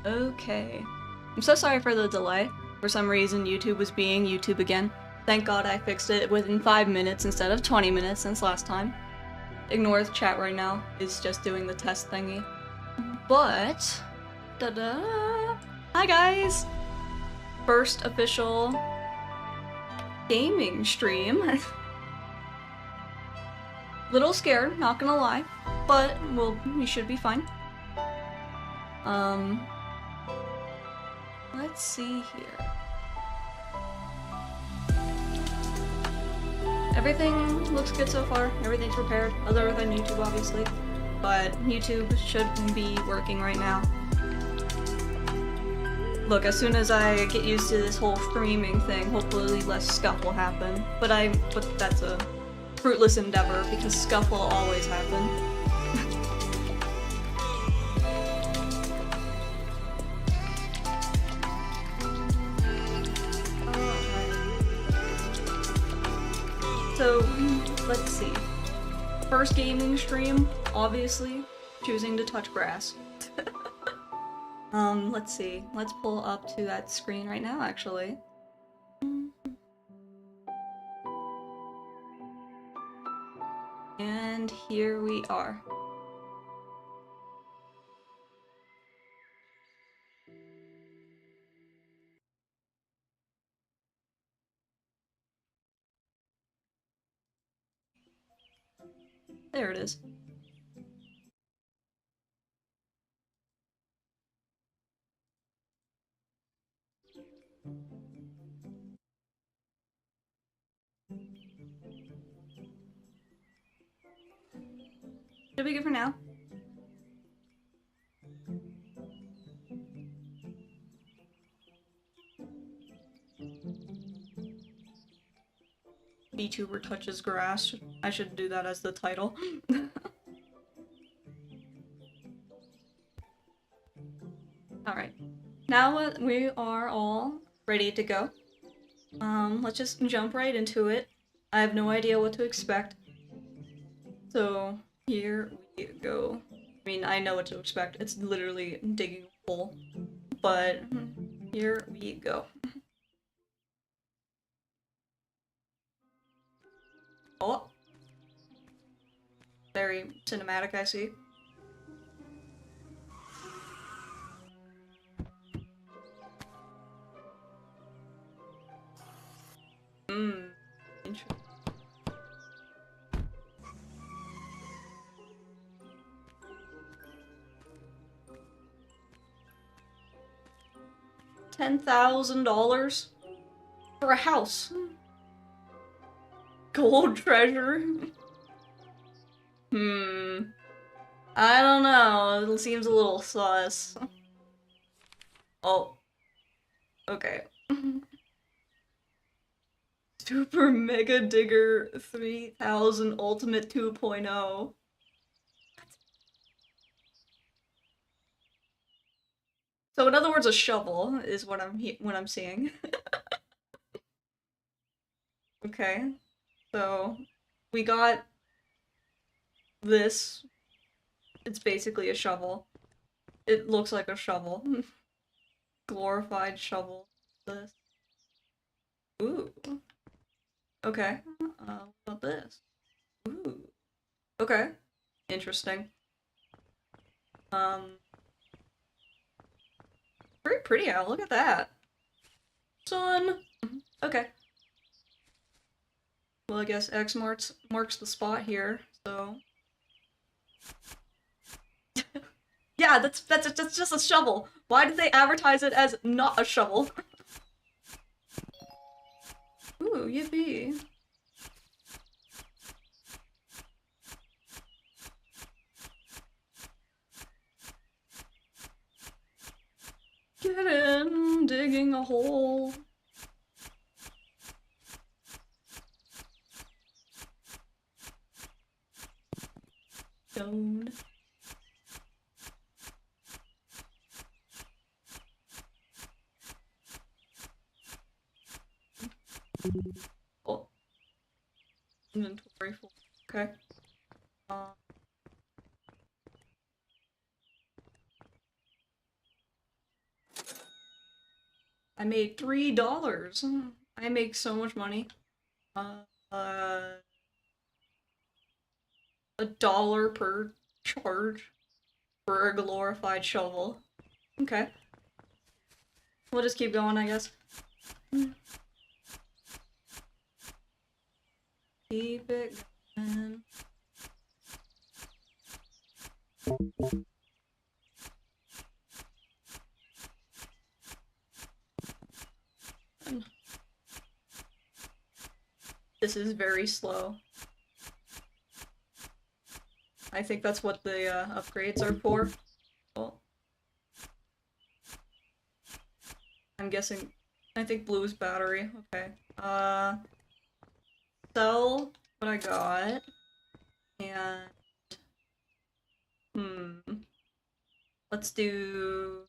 Okay. I'm so sorry for the delay. For some reason, YouTube was being YouTube again. Thank God I fixed it within 5 minutes instead of 20 minutes since last time. Ignore the chat right now. It's just doing the test thingy. But... Da-da! Hi guys! First official... gaming stream. Little scared, not gonna lie. But, well, we should be fine. Let's see here. Everything looks good so far. Everything's prepared, other than YouTube, obviously. But YouTube should be working right now. Look, as soon as I get used to this whole streaming thing, hopefully less scuff will happen. But that's a fruitless endeavor, because scuff will always happen. So, let's see. First gaming stream, obviously, choosing to touch grass. Let's see. Let's pull up to that screen right now, actually. And here we are. There it is. Should be good for now. VTuber touches grass. I should do that as the title. Alright. Now we are all ready to go. Let's just jump right into it. I have no idea what to expect. So, here we go. I mean, I know what to expect. It's literally digging a hole. But, here we go. Oh! Very cinematic, I see. Interesting. $10,000 for a house. Gold treasure. I don't know. It seems a little sus. Oh. Okay. Super Mega Digger 3000 Ultimate 2.0. So in other words, a shovel is what I'm seeing. Okay. So we got this. It's basically a shovel. It looks like a shovel. Glorified shovel. This. Ooh. Okay. What about this? Ooh. Okay. Interesting. Very pretty out. Look at that. Sun. Okay. Well, I guess X marks the spot here. So. Yeah, that's just a shovel. Why did they advertise it as not a shovel? Ooh, yippee. Get in, digging a hole. Stoned. Oh. Inventory full. Okay. I made $3. I make so much money. $1 per charge for a glorified shovel. Okay. We'll just keep going, I guess. Keep it going. This is very slow. I think that's what the upgrades are for. Well, I'm guessing. I think blue is battery. Okay. Sell what I got. And let's do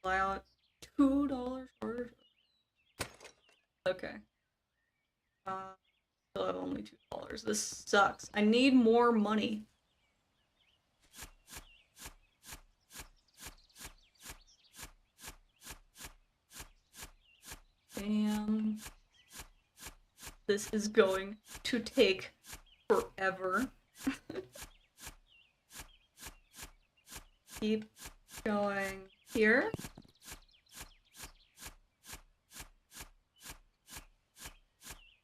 allow $2 for. Okay. Still have only $2. This sucks. I need more money. Damn. This is going to take forever. Keep going here.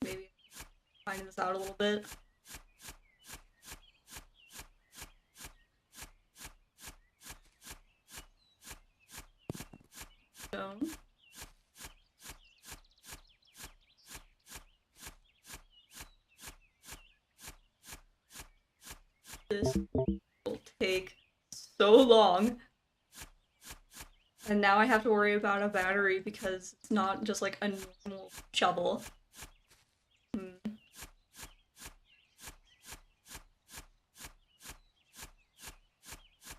Maybe finding this out a little bit. Stone. This will take so long. And now I have to worry about a battery because it's not just like a normal shovel.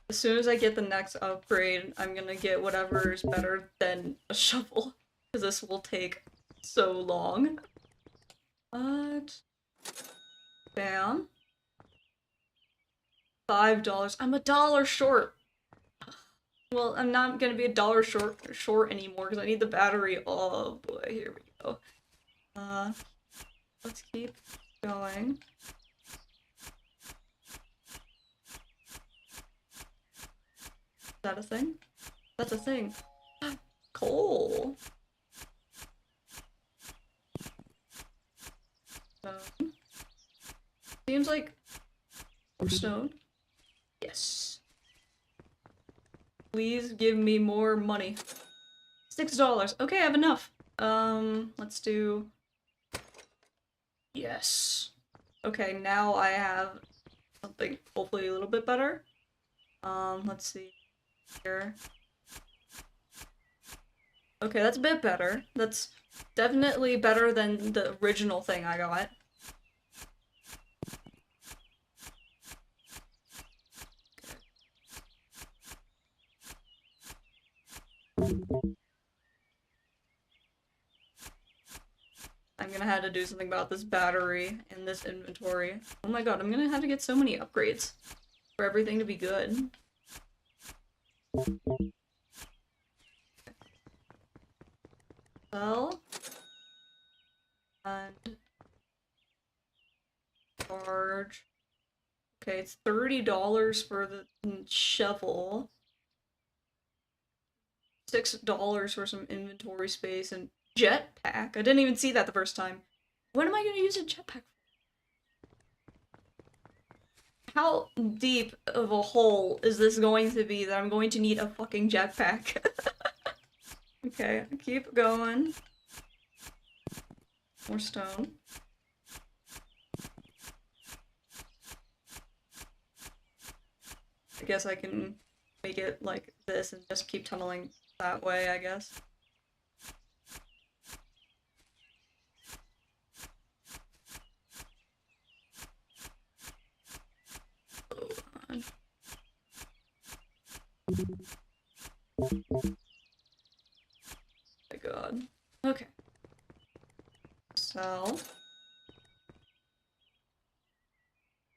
As soon as I get the next upgrade, I'm gonna get whatever is better than a shovel. Because this will take so long. But... bam. $5. I'm $1 short. Well, I'm not gonna be $1 short anymore because I need the battery. Oh boy, here we go. Let's keep going. Is that a thing? That's a thing. Coal. Stone. Seems like more stone. Yes. Please give me more money. $6. Okay, I have enough. Let's do... yes. Okay, now I have something hopefully a little bit better. Let's see here. Okay, that's a bit better. That's definitely better than the original thing I got. I'm gonna have to do something about this battery and this inventory. Oh my god, I'm gonna have to get so many upgrades for everything to be good. Well, and charge. Okay, it's $30 for the shovel. $6 for some inventory space and jetpack. I didn't even see that the first time. What am I gonna use a jetpack for? How deep of a hole is this going to be that I'm going to need a fucking jetpack? Okay, keep going. More stone. I guess I can make it like this and just keep tunneling that way, I guess. My god. Okay. So.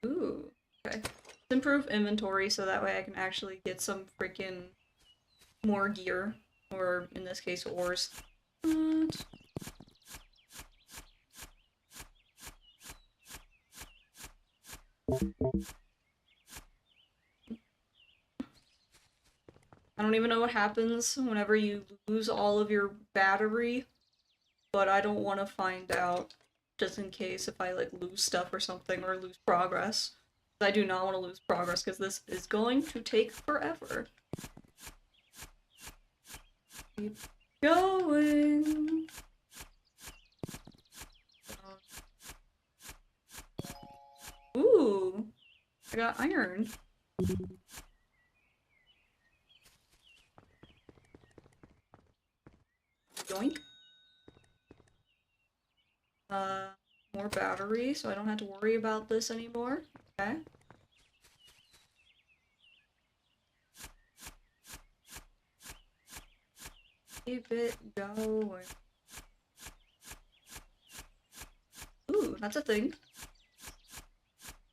Ooh. Okay. Let's improve inventory so that way I can actually get some freaking more gear. Or in this case, ores. What? I don't even know what happens whenever you lose all of your battery, but I don't want to find out just in case if I like lose stuff or something or lose progress. I do not want to lose progress because this is going to take forever. Keep going. Ooh, I got iron. Yoink. More battery, so I don't have to worry about this anymore. Okay. Keep it going. Ooh, that's a thing.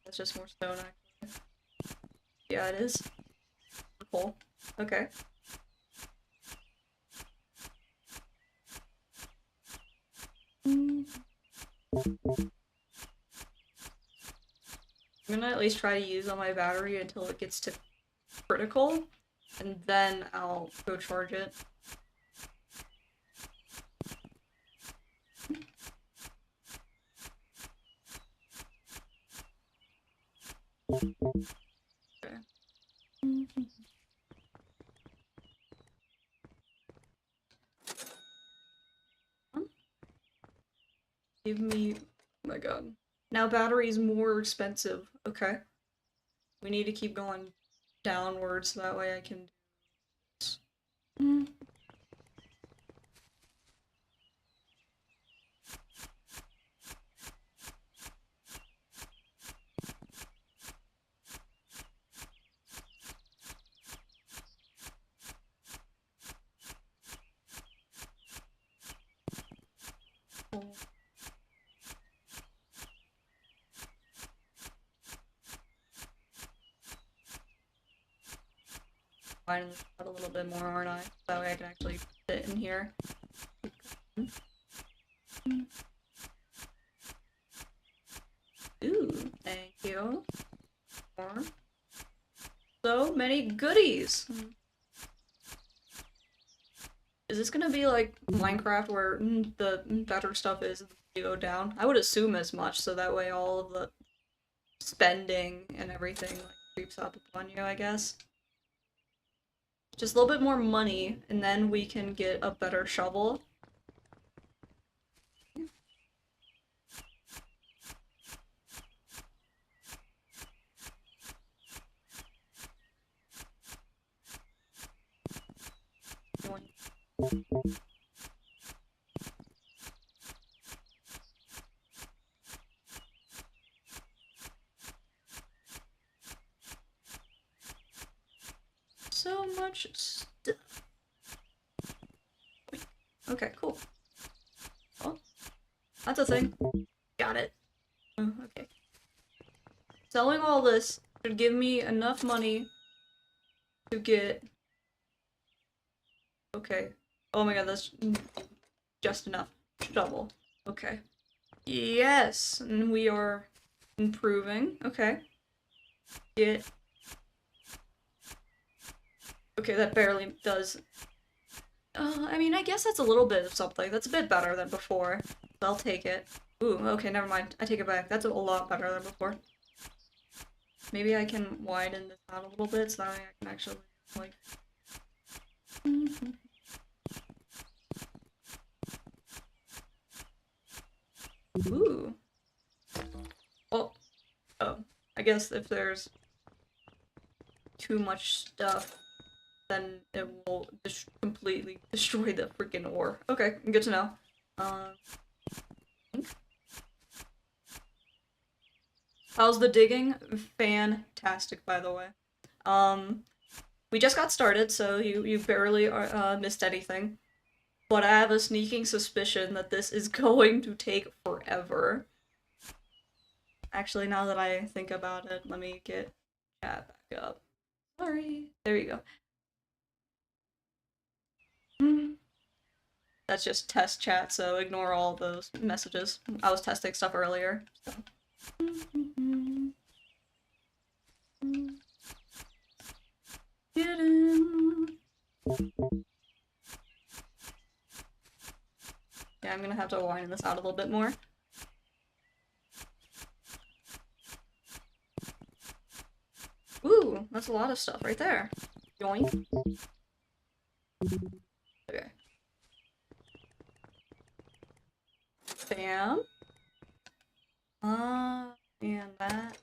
That's just more stone, actually. Yeah, it is. Cool. Okay. I'm gonna at least try to use all my battery until it gets to critical, and then I'll go charge it. Okay. Give me... Oh my god. Now battery is more expensive. Okay. We need to keep going downwards so that way I can do this. Cool. Widen this out a little bit more, aren't I? That way I can actually fit in here. Ooh, thank you. More. So many goodies! Is this gonna be like Minecraft where the better stuff is you go down? I would assume as much, so that way all of the spending and everything like creeps up upon you, I guess. Just a little bit more money, and then we can get a better shovel. So much stuff. Okay, cool. Oh, that's a thing. Got it. Oh, okay. Selling all this should give me enough money to get... Okay. Oh my god, that's just enough. Shovel. Okay. Yes! And we are improving. Okay. Get... Okay, that barely does... I mean, I guess that's a little bit of something. That's a bit better than before. I'll take it. Ooh, okay, never mind. I take it back. That's a lot better than before. Maybe I can widen this out a little bit so that I can actually, like... Ooh. Oh. Oh. I guess if there's too much stuff, then it will completely destroy the freaking ore. Okay, good to know. How's the digging? Fantastic, by the way. We just got started, so you barely missed anything. But I have a sneaking suspicion that this is going to take forever. Actually, now that I think about it, let me get chat back up. Sorry. There you go. That's just test chat, so ignore all those messages. I was testing stuff earlier. So. Get in. Yeah, I'm gonna have to widen this out a little bit more. Ooh, that's a lot of stuff right there. Yoink. Okay. Bam. And that.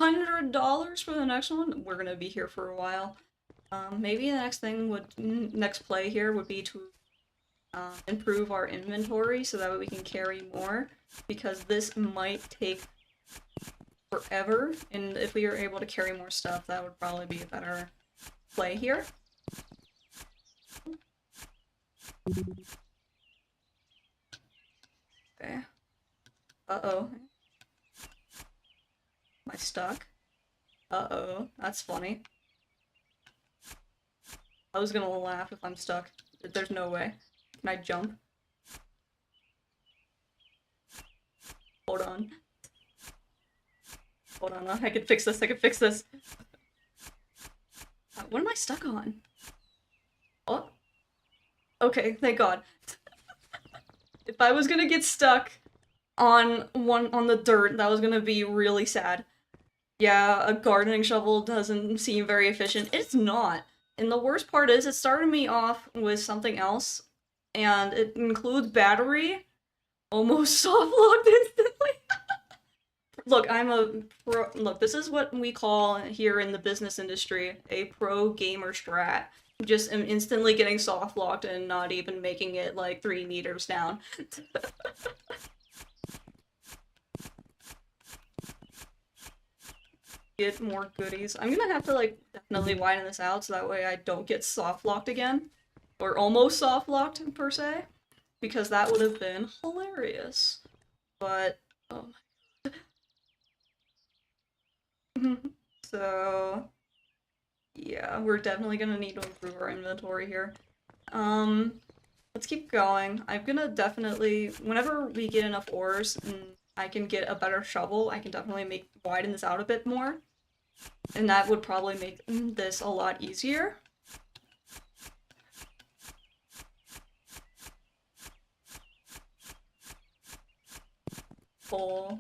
$100 for the next one? We're gonna be here for a while. Maybe the next thing next play here would be to improve our inventory so that way we can carry more, because this might take forever, and if we are able to carry more stuff, that would probably be a better play here. Okay. Uh-oh. Am I stuck? Uh-oh. That's funny. I was gonna laugh if I'm stuck. There's no way. Can I jump? Hold on. Hold on, I can fix this, I can fix this. What am I stuck on? Oh. Okay, thank God. If I was gonna get stuck on the dirt, that was gonna be really sad. Yeah, a gardening shovel doesn't seem very efficient. It's not. And the worst part is, it started me off with something else, and it includes battery. Almost soft-locked instantly. Look, I'm a pro- Look, this is what we call here in the business industry a pro gamer strat. Just am instantly getting soft-locked and not even making it like 3 meters down. Get more goodies. I'm gonna have to like definitely widen this out so that way I don't get soft-locked again. Or almost soft-locked, per se. Because that would have been hilarious. But, oh my. So, yeah, we're definitely gonna need to improve our inventory here. Let's keep going. I'm gonna definitely, whenever we get enough ores and I can get a better shovel, I can definitely widen this out a bit more. And that would probably make this a lot easier. Full.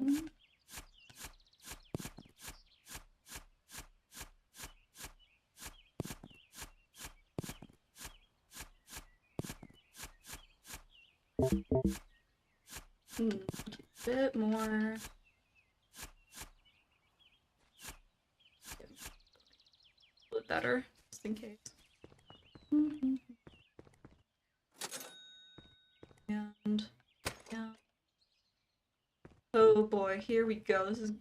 A bit more. A bit better, just in case. And yeah. Oh boy, here we go. This is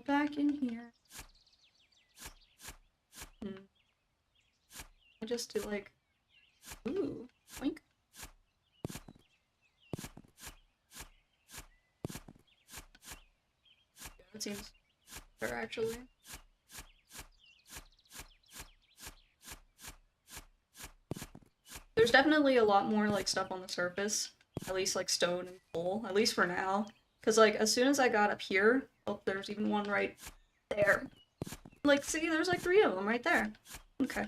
back in here. I just do like, ooh, boink. Yeah, that seems better actually. There's definitely a lot more like stuff on the surface, at least like stone and coal, at least for now. Cause like as soon as I got up here, oh, there's even one right there. Like, see, there's like 3 of them right there. Okay.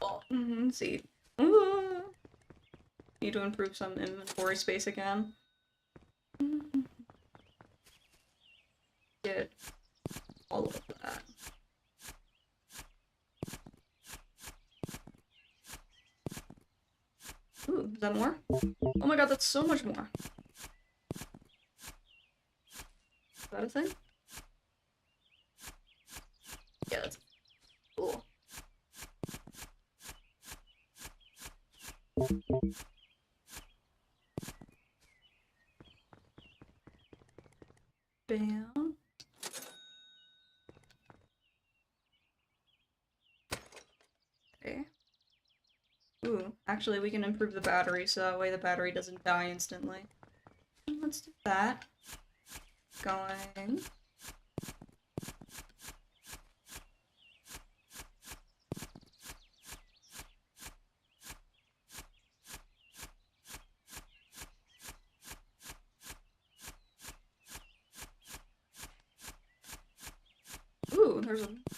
Oh, see. Ooh. Need to improve some inventory space again. Get all of that. Ooh, is that more? Oh my god, that's so much more. Is that a thing? Yeah, that's cool. Bam. Okay. Ooh, actually we can improve the battery so that way the battery doesn't die instantly. Let's do that. Going.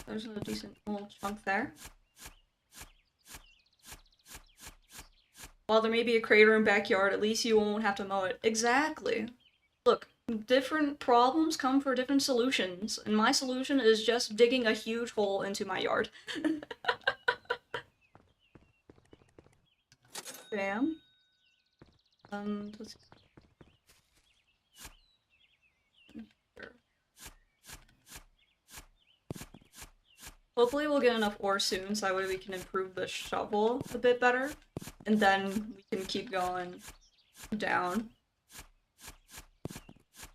there's a decent little chunk there. While there may be a crater in backyard, at least you won't have to mow it. Exactly. Look, different problems come for different solutions, and my solution is just digging a huge hole into my yard. Bam. Let's... Hopefully we'll get enough ore soon, so that way we can improve the shovel a bit better, and then we can keep going down.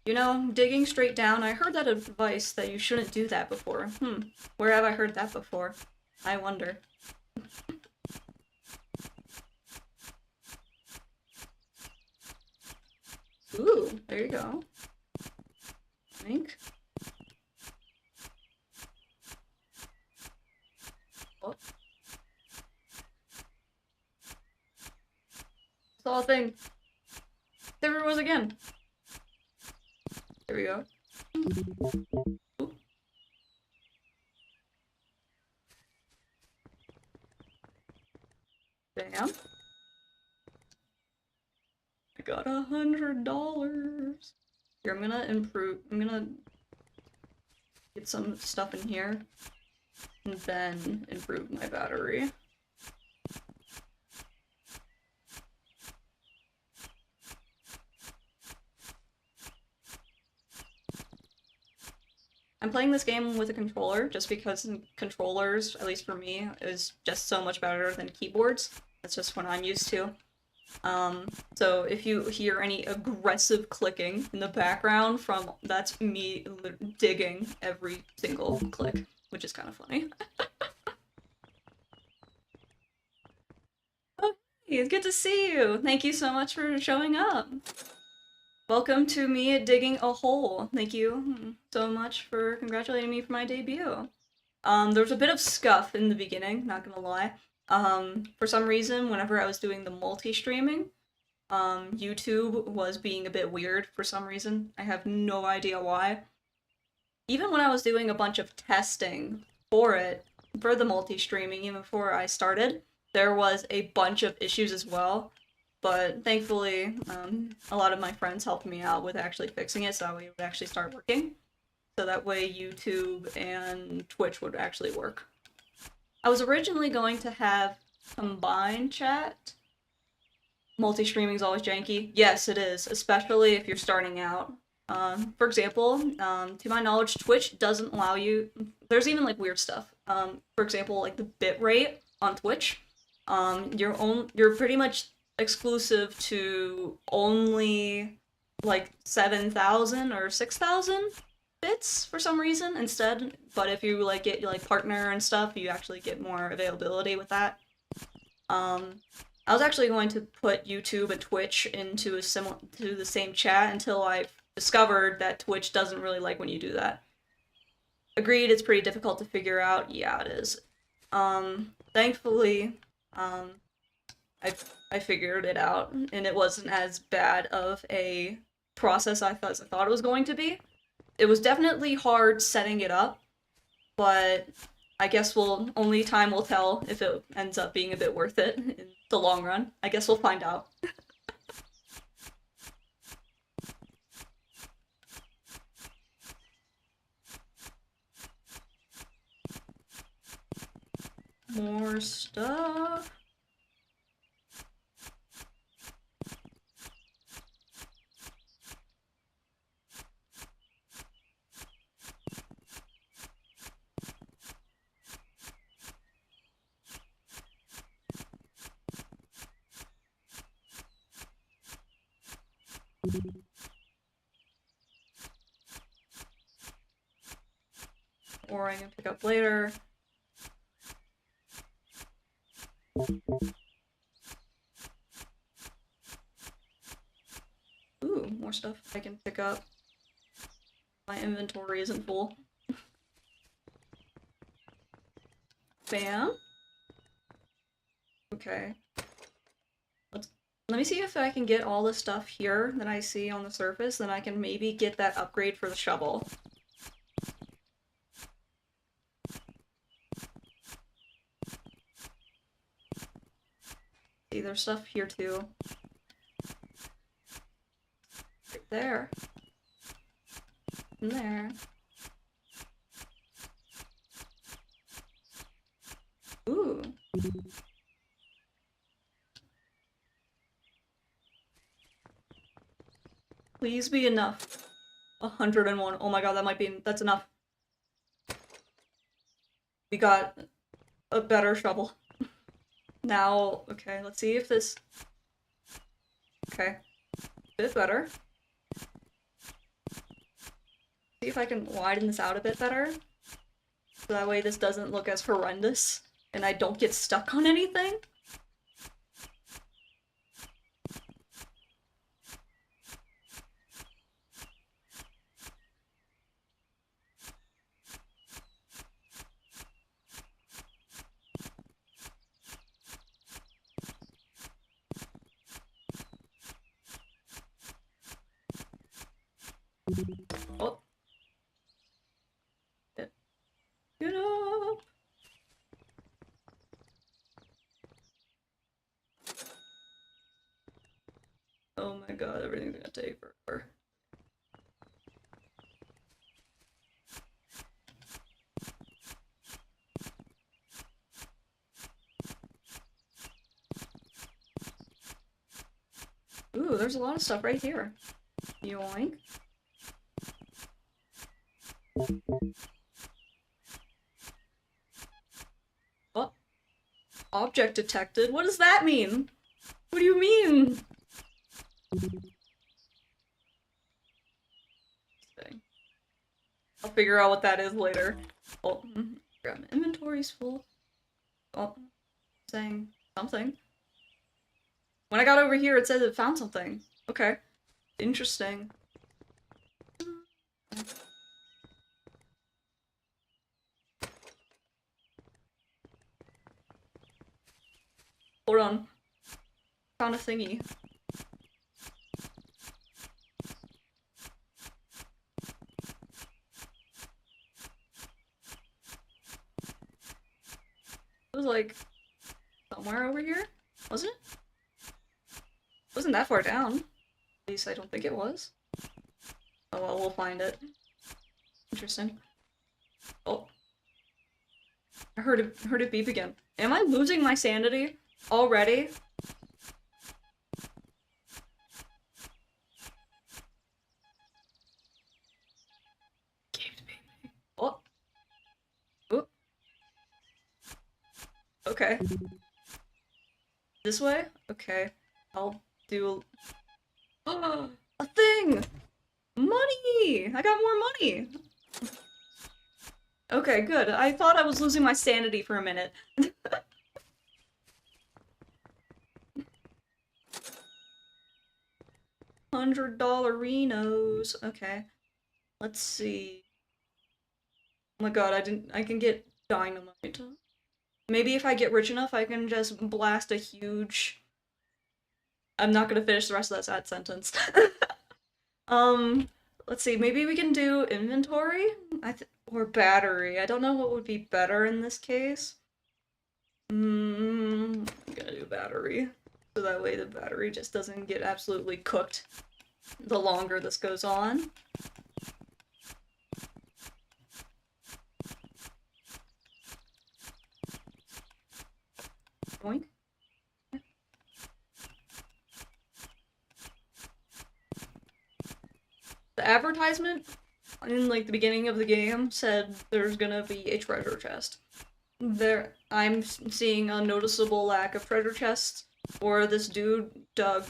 You know, digging straight down, I heard that advice that you shouldn't do that before. Where have I heard that before? I wonder. Ooh, there you go. I think. Oh. Saw a thing. There it was again. There we go. Ooh. Bam. I got $100. Here, I'm gonna get some stuff in here, and then improve my battery. I'm playing this game with a controller just because controllers, at least for me, is just so much better than keyboards. That's just what I'm used to. So if you hear any aggressive clicking in the background that's me digging every single click, which is kind of funny. Okay, it's good to see you. Thank you so much for showing up. Welcome to me digging a hole. Thank you so much for congratulating me for my debut. There was a bit of scuff in the beginning, not gonna lie. For some reason, whenever I was doing the multi-streaming, YouTube was being a bit weird for some reason. I have no idea why. Even when I was doing a bunch of testing for the multi-streaming, even before I started, there was a bunch of issues as well. But thankfully, a lot of my friends helped me out with actually fixing it so that way it would actually start working. So that way YouTube and Twitch would actually work. I was originally going to have combined chat. Multi-streaming is always janky. Yes, it is, especially if you're starting out. For example, to my knowledge, Twitch doesn't allow you... There's even, like, weird stuff. For example, like, the bit rate on Twitch. You're pretty much exclusive to only, like, 7,000 or 6,000 bits for some reason instead. But if you, like, get, like, partner and stuff, you actually get more availability with that. I was actually going to put YouTube and Twitch into the same chat until I discovered that Twitch doesn't really like when you do that. Agreed, it's pretty difficult to figure out. Yeah, it is. Thankfully, I figured it out, and it wasn't as bad of a process as I thought it was going to be. It was definitely hard setting it up, but I guess only time will tell if it ends up being a bit worth it in the long run. I guess we'll find out. More stuff. Or I can pick up later. Ooh, more stuff I can pick up. My inventory isn't full. Bam. Okay. Let me see if I can get all the stuff here that I see on the surface, then I can maybe get that upgrade for the shovel. See, there's stuff here too. Right there. In there. Ooh. Please be enough. 101. Oh my god, that's enough. We got a better shovel. Now, okay, let's see if this... Okay. A bit better. See if I can widen this out a bit better. So that way this doesn't look as horrendous. And I don't get stuck on anything. Oh. Get up! Oh my god, everything's gonna take forever. Ooh, there's a lot of stuff right here. Yoink. Oh. Object detected? What does that mean? What do you mean? I'll figure out what that is later. Oh, grab my inventory's full. Oh, saying something. When I got over here, it said it found something. Okay. Interesting. Hold on. Found a thingy. It was like somewhere over here, wasn't it? Wasn't that far down. At least I don't think it was. Oh well, we'll find it. Interesting. Oh. I heard it beep again. Am I losing my sanity already? Keeps beeping. Oh. Oop. Okay. This way? Okay. I'll do a thing! Money! I got more money! Okay, good. I thought I was losing my sanity for a minute. $100-inos. Okay. Let's see. Oh my god, I can get dynamite. Maybe if I get rich enough, I can just blast a huge... I'm not gonna finish the rest of that sentence. Let's see, maybe we can do inventory? Or battery. I don't know what would be better in this case. I'm gonna do battery. So that way the battery just doesn't get absolutely cooked the longer this goes on. Boink. The advertisement in like the beginning of the game said there's gonna be a treasure chest. I'm seeing a noticeable lack of treasure chests, or this dude dug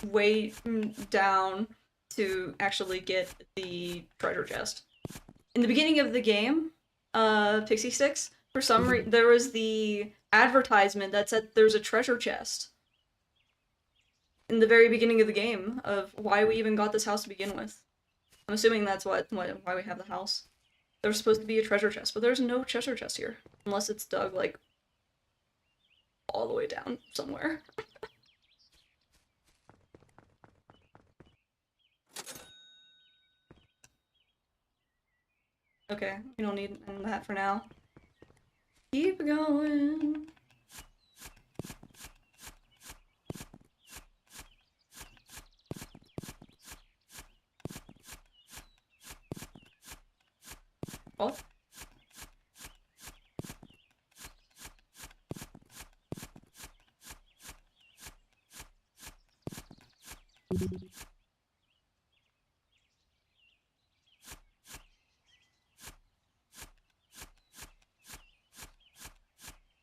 way down to actually get the treasure chest. In the beginning of the game, Pixie Sticks, for some reason, there was the advertisement that said there's a treasure chest. In the very beginning of the game, of why we even got this house to begin with. I'm assuming that's why we have the house. There's supposed to be a treasure chest, but there's no treasure chest here. Unless it's dug, like, all the way down somewhere. Okay, we don't need that for now. Keep going. Oh.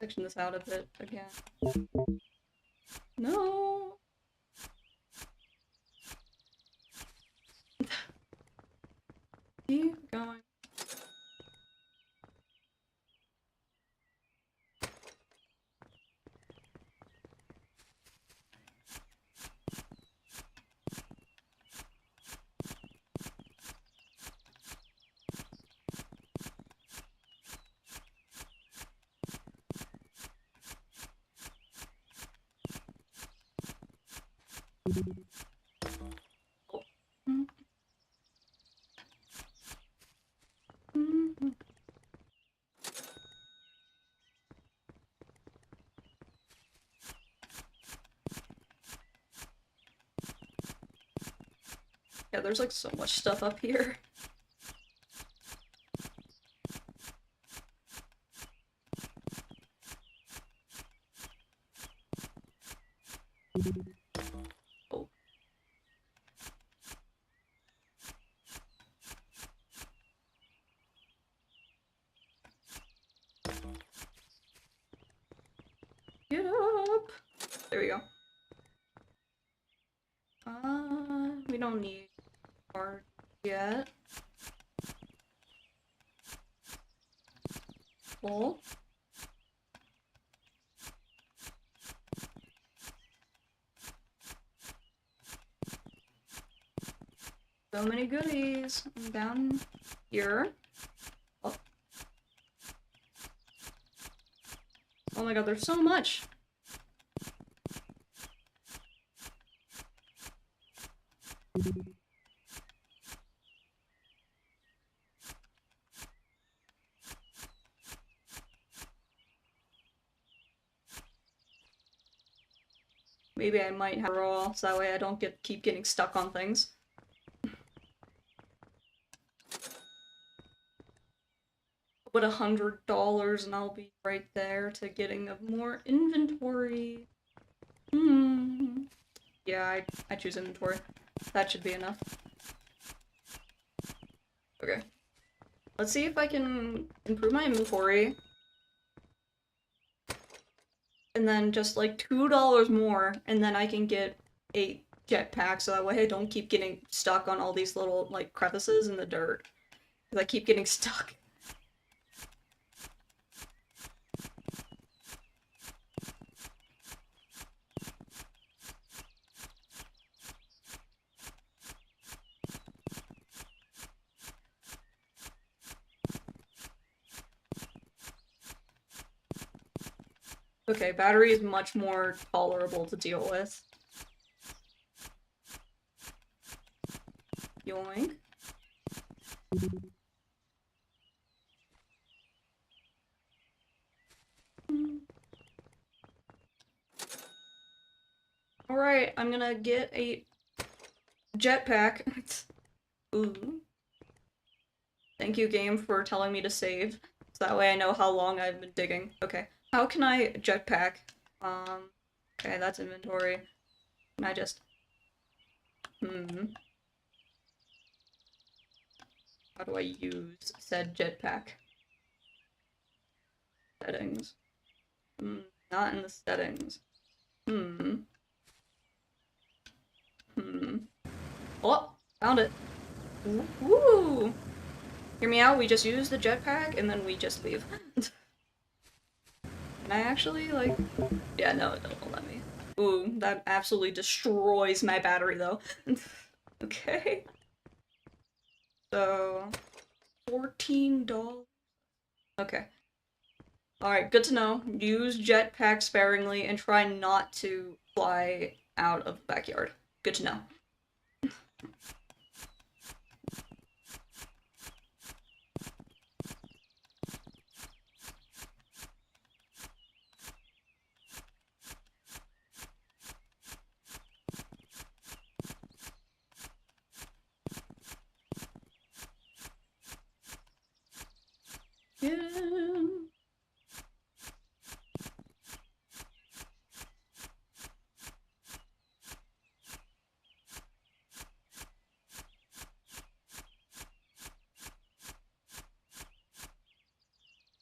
Section this out a bit again. No. Keep going. Oh. Yeah, there's like so much stuff up here. Oh. Get up. There we go. We don't need art yet. Cool. So many goodies. I'm down here. Oh. Oh my god, there's so much. Maybe I might have raw, so that way I don't keep getting stuck on things. Put $100 and I'll be right there to getting more inventory. Yeah, I choose inventory. That should be enough. Okay. Let's see if I can improve my inventory. And then just like $2 more, and then I can get a jetpack, so that way I don't keep getting stuck on all these little like crevices in the dirt. Because I keep getting stuck. Okay, battery is much more tolerable to deal with. Yoink. Alright, I'm gonna get a jetpack. Ooh. Thank you, game, for telling me to save. So that way I know how long I've been digging. Okay. How can I jetpack? Okay, that's inventory. Can I just... How do I use said jetpack? Settings. Not in the settings. Oh, found it. Woo! Hear me out, we just use the jetpack and then we just leave. Can I actually, like... Yeah, no, it don't let me. Ooh, that absolutely destroys my battery, though. Okay. So... $14. Okay. Alright, good to know. Use jetpack sparingly and try not to fly out of the backyard. Good to know. Get in.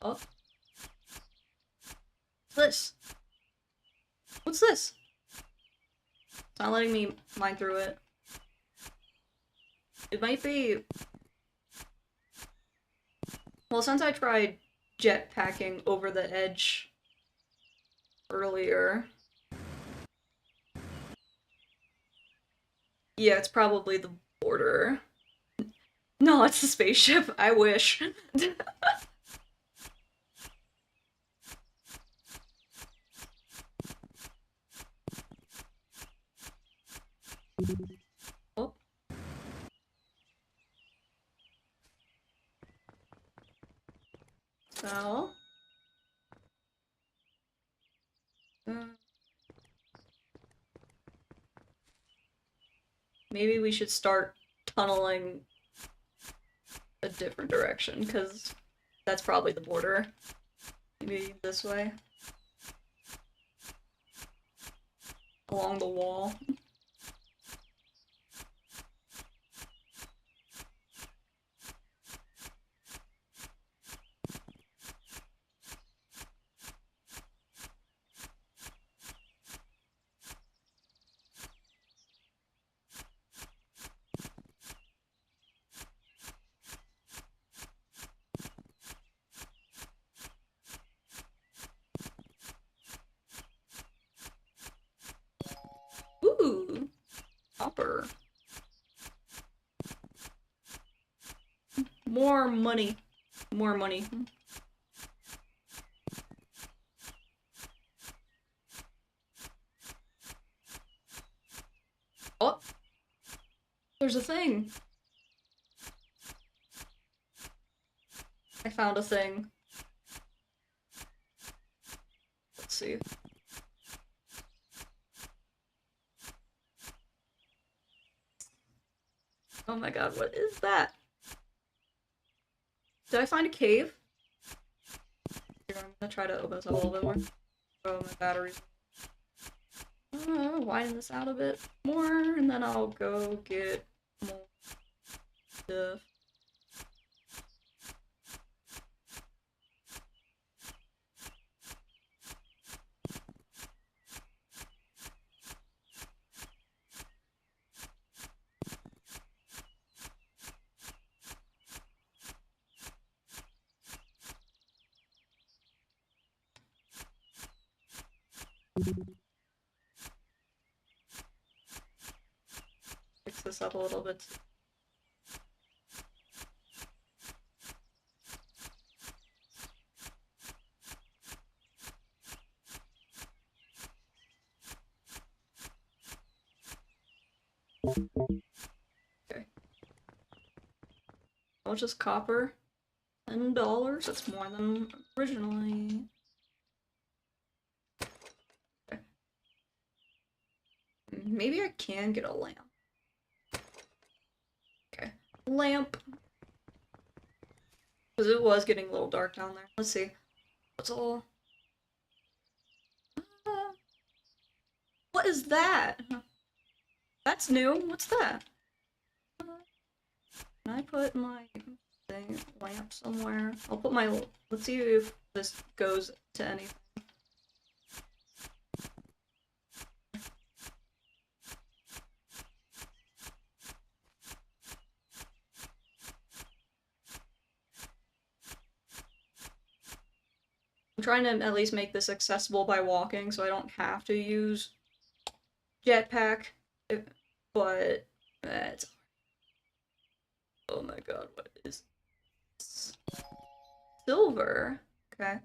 Oh. What's this? What's this? It's not letting me mine through it. It might be... Well, since I tried jetpacking over the edge earlier... Yeah, it's probably the border. No, it's the spaceship. I wish. Oh. So... maybe we should start tunneling a different direction, because that's probably the border. Maybe this way. Along the wall. Ooh! Copper. More money. More money. Oh! There's a thing! I found a thing. Let's see. Oh my god, what is that? Did I find a cave? I'm gonna try to open this up a little bit more. Oh, my batteries. Widen this out a bit more, and then I'll go get more stuff. Fix this up a little bit. Okay. How much is copper? $10? That's more than originally. Okay. Maybe I can get a lamp. Okay. Lamp. Because it was getting a little dark down there. Let's see. What's all... what is that? That's new. What's that? Can I put my thing lamp somewhere? I'll put my... let's see if this goes to anything. I'm trying to at least make this accessible by walking, so I don't have to use jetpack, but it's... oh my god, what is this? Silver? Okay.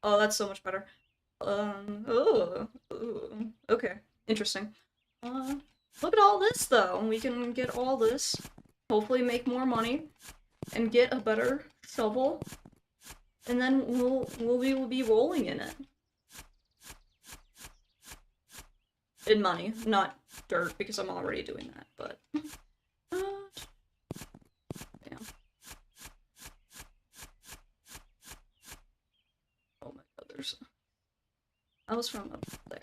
Oh, that's so much better. Oh, okay, interesting. Look at all this, though. We can get all this, hopefully make more money, and get a better shovel, and then we'll be rolling in it. In money, not dirt, because I'm already doing that, but... That was from up there.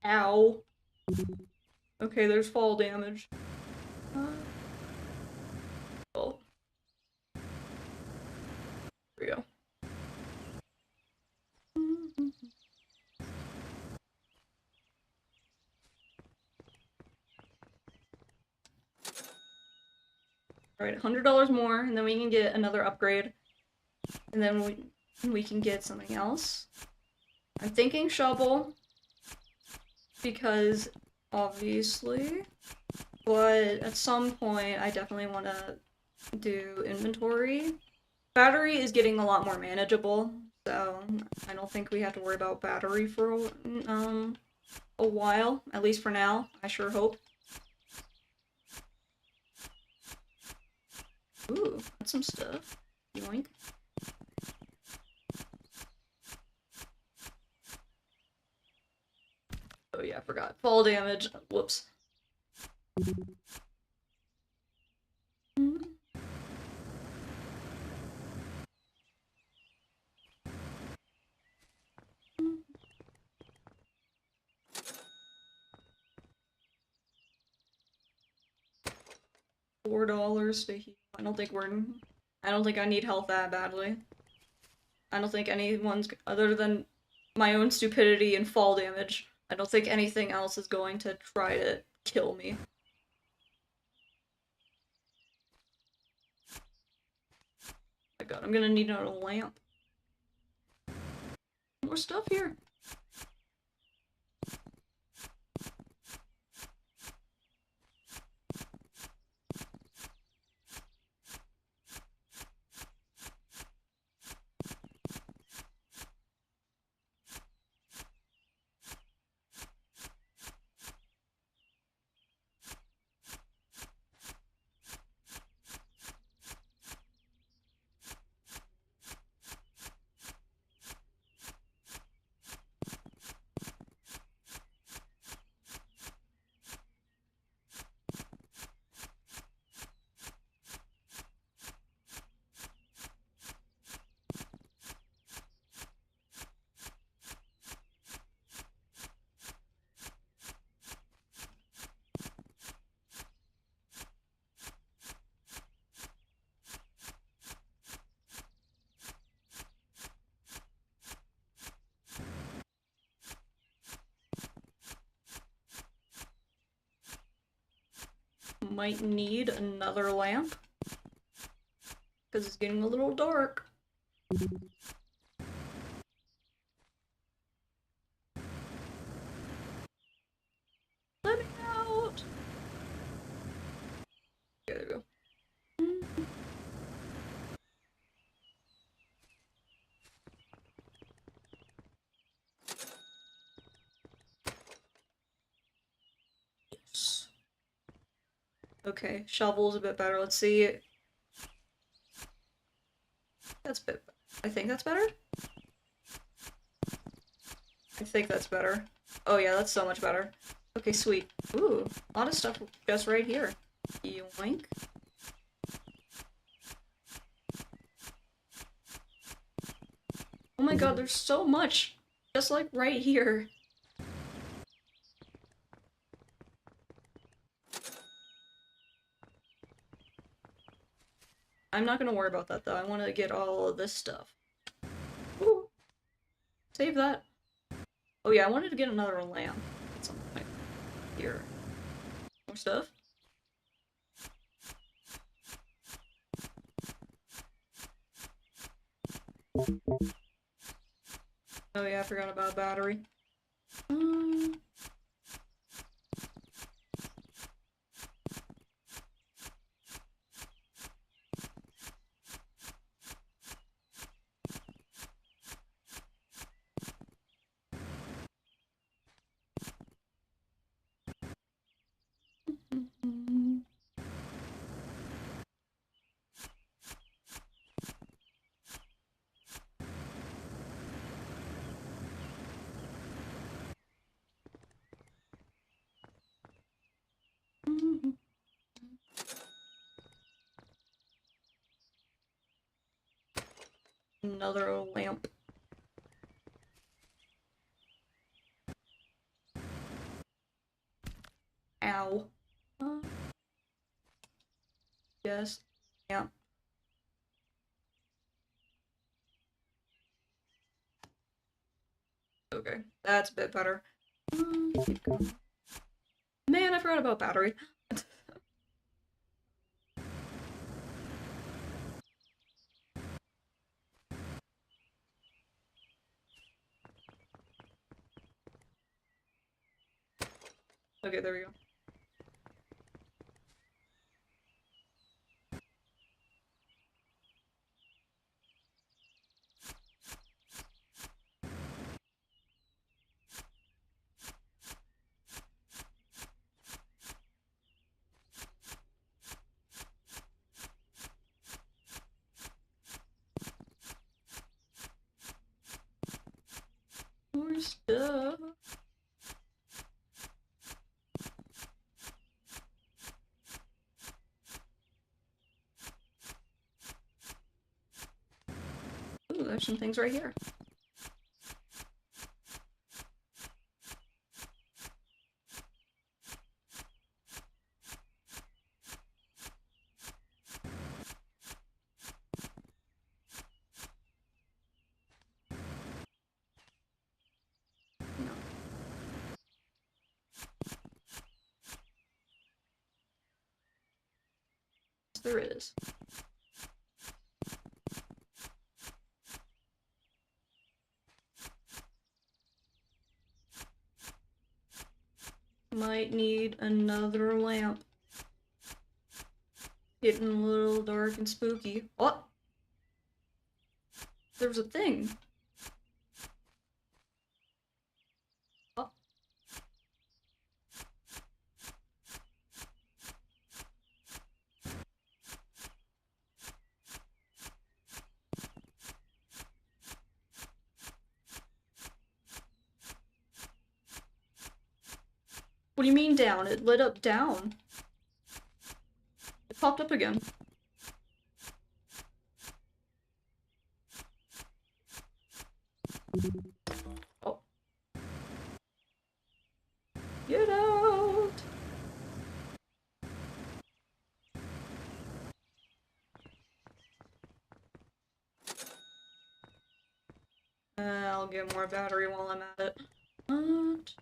Ow. Okay, there's fall damage. Oh. Here we go. Alright, $100 more, and then we can get another upgrade. And then we can get something else. I'm thinking shovel, because obviously, but at some point I definitely want to do inventory. Battery is getting a lot more manageable, so I don't think we have to worry about battery for a while, at least for now. I sure hope. Ooh, that's some stuff. Yoink. Oh yeah, I forgot. Fall damage. Whoops. $4 to heal. I don't think I need health that badly. I don't think anyone's, other than my own stupidity and fall damage, I don't think anything else is going to try to kill me. Oh my god, I'm gonna need another lamp. More stuff here. Might need another lamp, because it's getting a little dark. Let me out! Okay, there we go. Yes. Okay, shovel's a bit better. Let's see. That's a bit. I think that's better? I think that's better. Oh yeah, that's so much better. Okay, sweet. Ooh, a lot of stuff just right here. Yoink. Oh my god, there's so much! Just like right here. I'm not gonna worry about that though, I want to get all of this stuff. Ooh. Save that. Oh yeah, I wanted to get another lamp at some point. Here. More stuff? Oh yeah, I forgot about battery. another lamp. Ow. Yes. Yeah. Okay, that's a bit better. Keep going. Man, I forgot about battery. Okay, there we go. More stuff. Ooh, there's some things right here. No. Yes, there is. Might need another lamp. Getting a little dark and spooky. What? There was a thing. Oh. What do you mean down? It lit up down. It popped up again. Oh. Get out! I'll get more battery while I'm at it. What?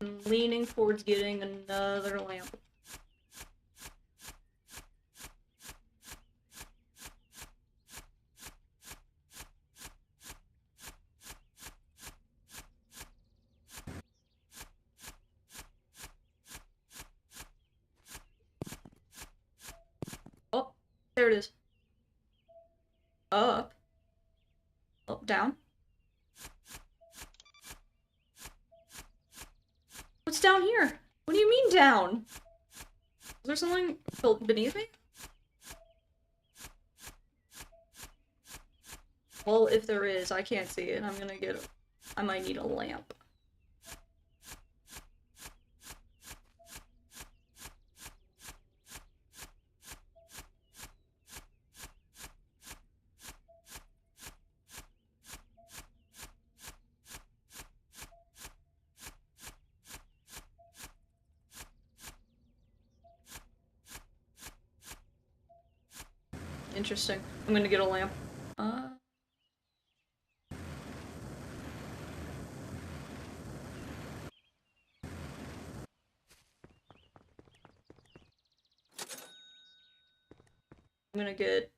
I'm leaning towards getting another lamp. Oh, there it is. Up. Oh, down. What's down here? What do you mean down? Is there something beneath me? Well, if there is, I can't see it. I'm gonna get I might need a lamp. Interesting. I'm gonna get a lamp. I'm gonna get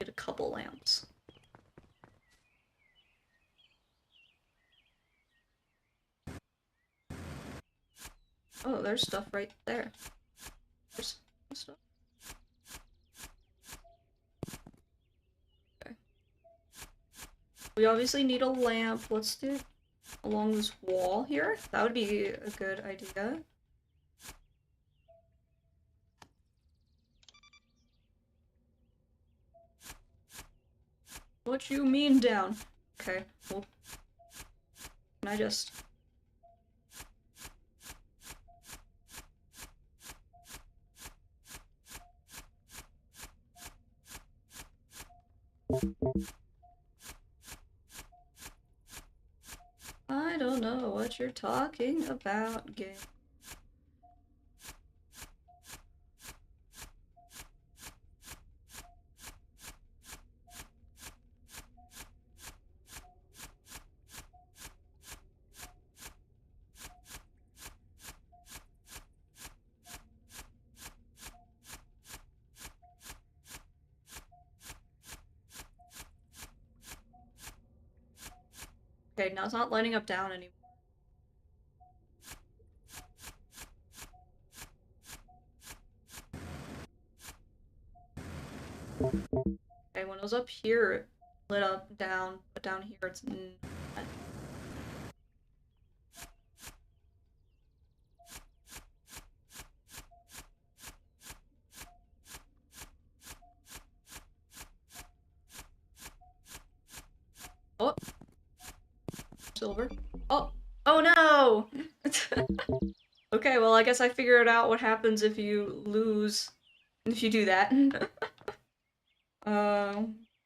a couple lamps. Oh, there's stuff right there. There's stuff. Okay. We obviously need a lamp. Let's do along this wall here. That would be a good idea. What you mean down? Okay, well, can I just... I don't know what you're talking about, game. Okay, now it's not lighting up down anymore. Okay, when it was up here, it lit up down, but down here it's not. Oh! Silver. Oh! Oh no! Okay, well I guess I figured out what happens if you lose, if you do that.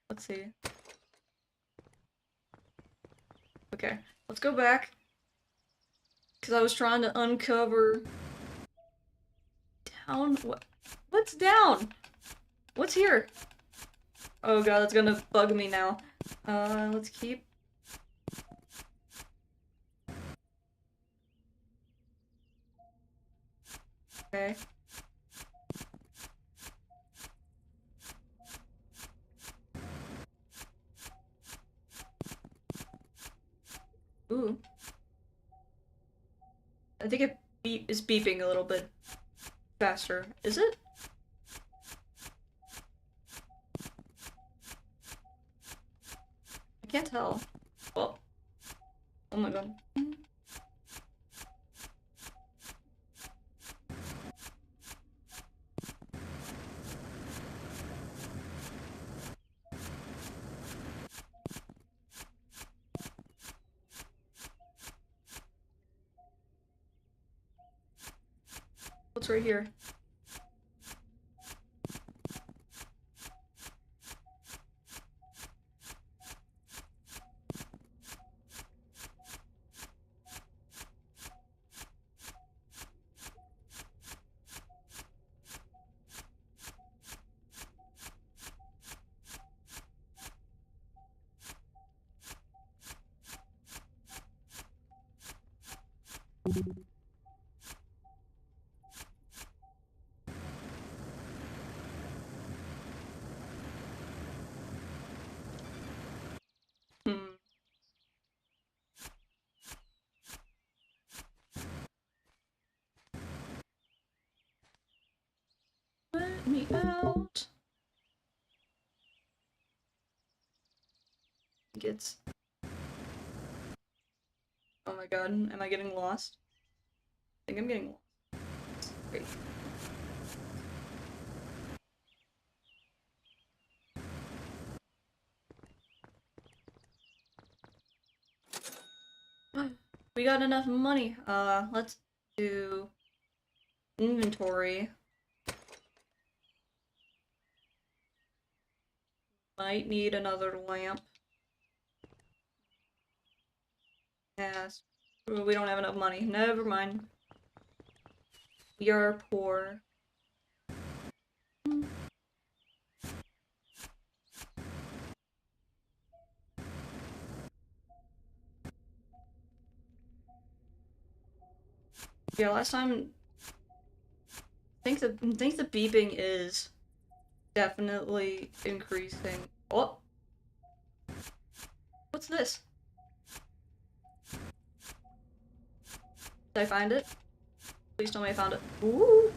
Let's see. Okay, let's go back. Because I was trying to uncover... Down? What? What's down? What's here? Oh god, that's gonna bug me now. Let's keep... Okay. Ooh. I think it is beeping a little bit faster. Is it? I can't tell. Well. Oh my god. What's right here? Hmm. Let me out. Gets. Oh my god, am I getting lost? I think I'm getting lost. Great. We got enough money. Let's do inventory. Might need another lamp. Yes. Ooh, we don't have enough money. Never mind. We are poor. Yeah, last time I think the beeping is definitely increasing. Oh, what's this? Did I find it? Please tell me I found it. Ooh,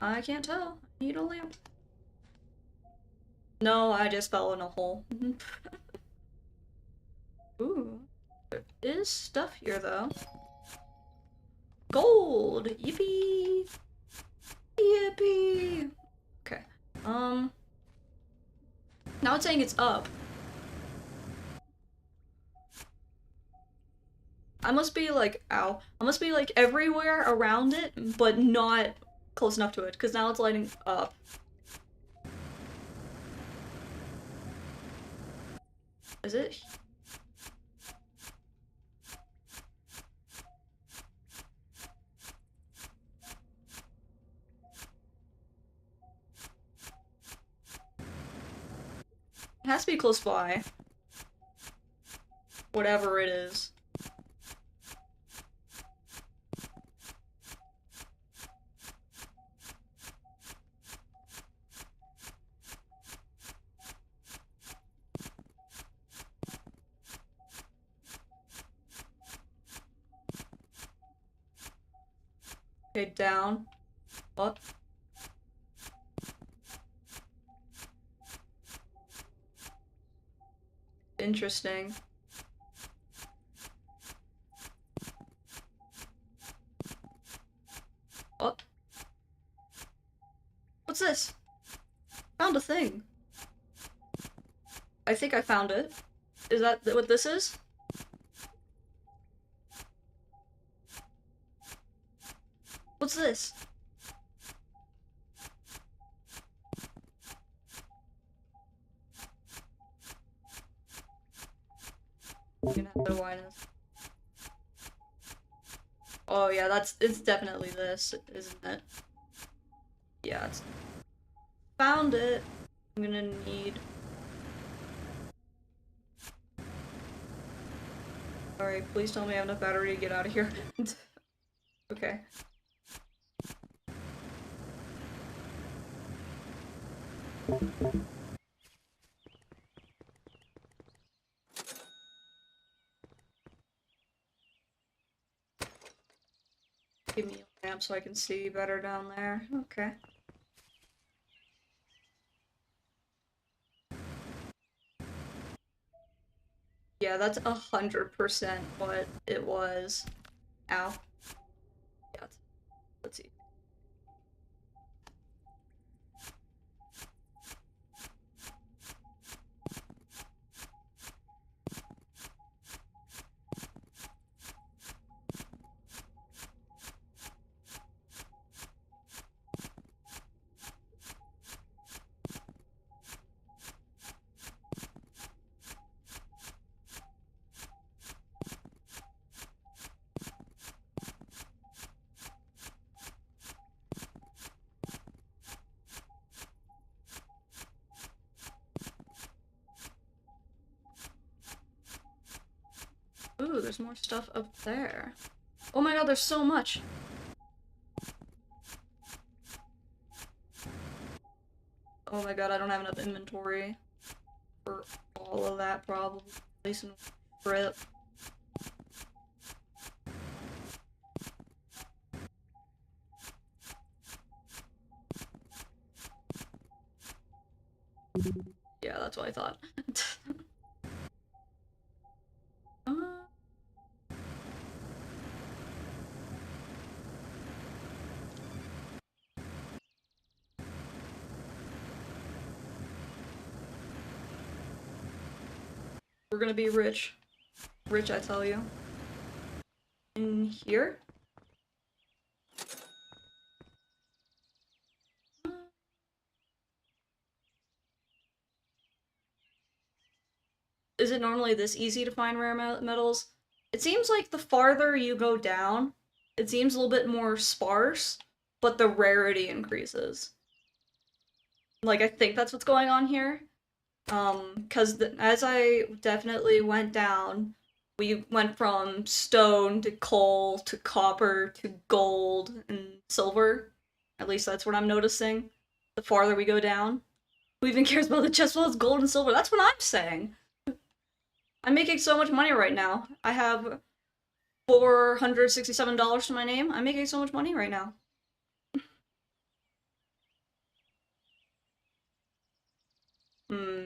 I can't tell. I need a lamp. No, I just fell in a hole. Ooh, there is stuff here though. Gold! Yippee! Yippee! Okay. Now it's saying it's up. I must be like, ow. I must be like everywhere around it, but not close enough to it, because now it's lighting up. Is it? It has to be close by. Whatever it is. Okay, down. Up. Interesting. Up. What's this? Found a thing. I think I found it. Is that what this is? What's this? I'm gonna have to wind this. Oh yeah, it's definitely this, isn't it? Yeah, it's found it. I'm gonna need. Alright, please tell me I have enough battery to get out of here. Okay. Give me a lamp so I can see better down there. Okay. Yeah, that's 100% what it was. Ow. Yeah, let's see. Ooh, there's more stuff up there. Oh my god, there's so much! Oh my god, I don't have enough inventory for all of that, probably. At least in trip. Yeah, that's what I thought. uh... We're gonna be rich. Rich, I tell you. In here? Is it normally this easy to find rare metals? It seems like the farther you go down, it seems a little bit more sparse, but the rarity increases. Like, I think that's what's going on here. Because as I definitely went down, we went from stone to coal to copper to gold and silver. At least that's what I'm noticing. The farther we go down. Who even cares about the chest? Well, it's gold and silver. That's what I'm saying. I'm making so much money right now. I have $467 to my name. I'm making so much money right now.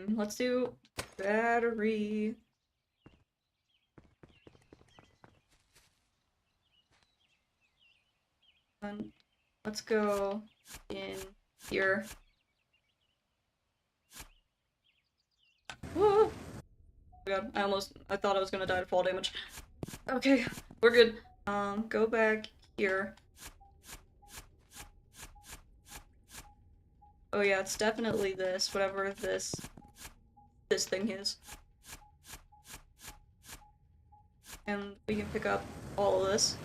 Let's do battery. And let's go in here. Whoa! Oh god, I thought I was gonna die to fall damage. Okay, we're good. Go back here. Oh yeah, it's definitely this, whatever this thing is. And we can pick up all of this.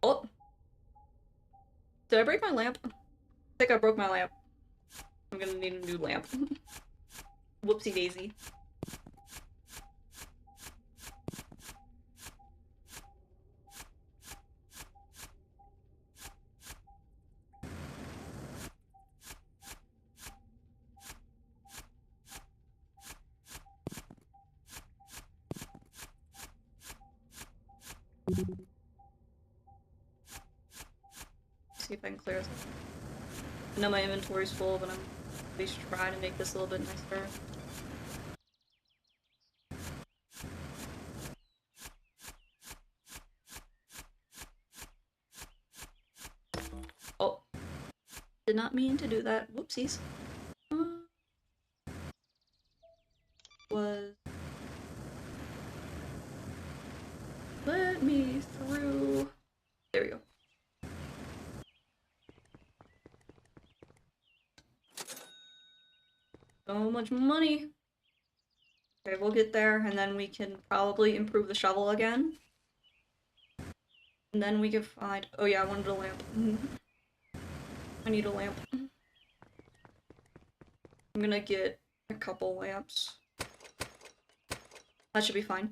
Oh! Did I break my lamp? I think I broke my lamp. I'm gonna need a new lamp. Whoopsie daisy. See if I can clear this. I know my inventory's full, but I'm at least trying to make this a little bit nicer. Oh. Did not mean to do that. Whoopsies. Was... Let me through... There we go. So much money! Okay, we'll get there, and then we can probably improve the shovel again. And then we can find... Oh yeah, I wanted a lamp. I need a lamp. I'm gonna get a couple lamps. That should be fine.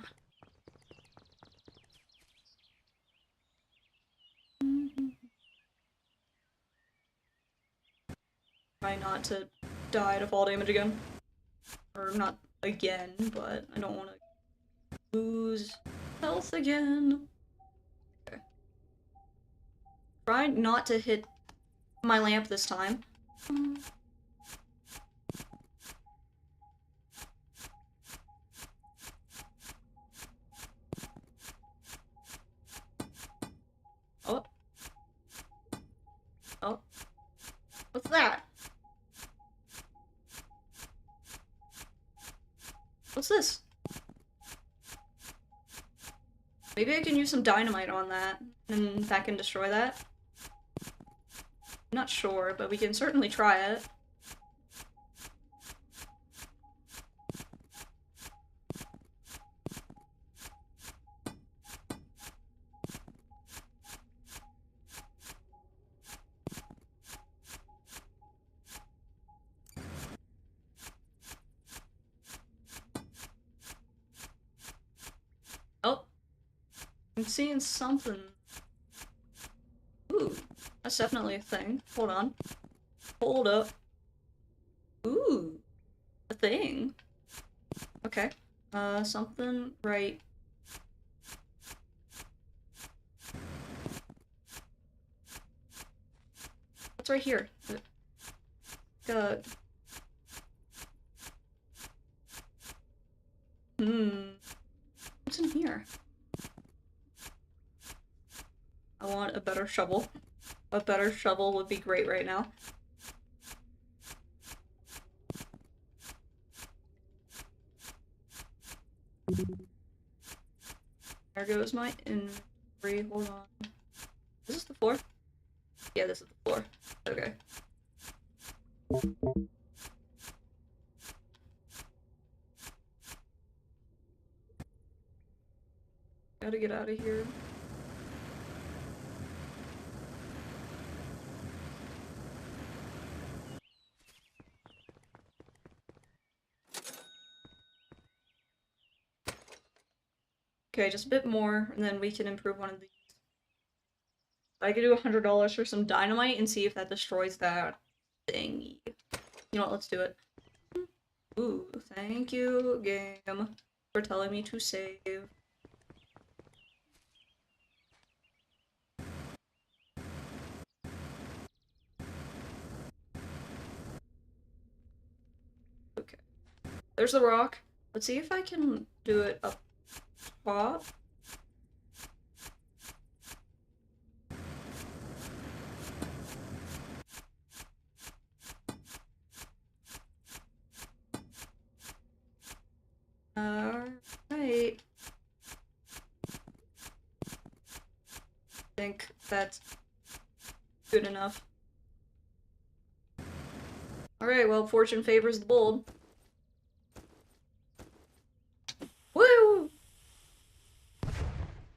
Try not to die to fall damage again. Or not again, but I don't want to lose health again. Okay. Try not to hit my lamp this time. Oh. Oh. What's that? What's this? Maybe I can use some dynamite on that, and that can destroy that. I'm not sure, but we can certainly try it. Oh. I'm seeing something. Ooh. That's definitely a thing. Hold on. Hold up. Ooh. A thing. Okay. Something right. What's right here? What's in here? I want a better shovel. A better shovel would be great right now. There goes my inventory. Hold on. Is this the floor? Yeah, this is the floor. Okay. Gotta get out of here. Okay, just a bit more, and then we can improve one of these. I could do $100 for some dynamite and see if that destroys that thingy. You know what, let's do it. Ooh, thank you, game, for telling me to save. there's the rock. Let's see if I can do it up top. Alright. I think that's good enough. Alright, well, fortune favors the bold. Woo!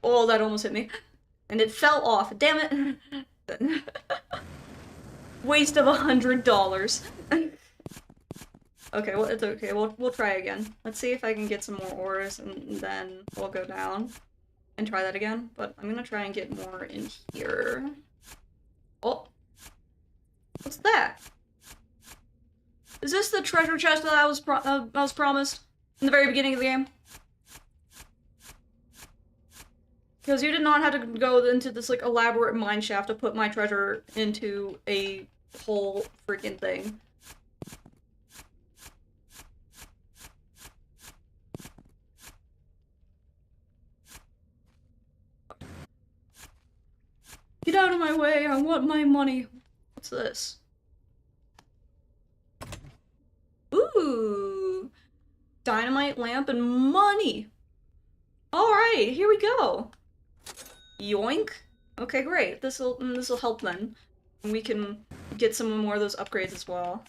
Oh, that almost hit me. And it fell off. Damn it! Waste of $100. Okay, well, it's okay. We'll try again. Let's see if I can get some more ores, and then we'll go down and try that again. But I'm gonna try and get more in here. Oh! What's that? Is this the treasure chest that I was promised in the very beginning of the game? Because you did not have to go into this, like, elaborate mine shaft to put my treasure into a whole freaking thing. Get out of my way, I want my money. What's this? Ooh! Dynamite lamp and money! Alright, here we go! Yoink! Okay, great. This'll help then. And we can get some more of those upgrades as well.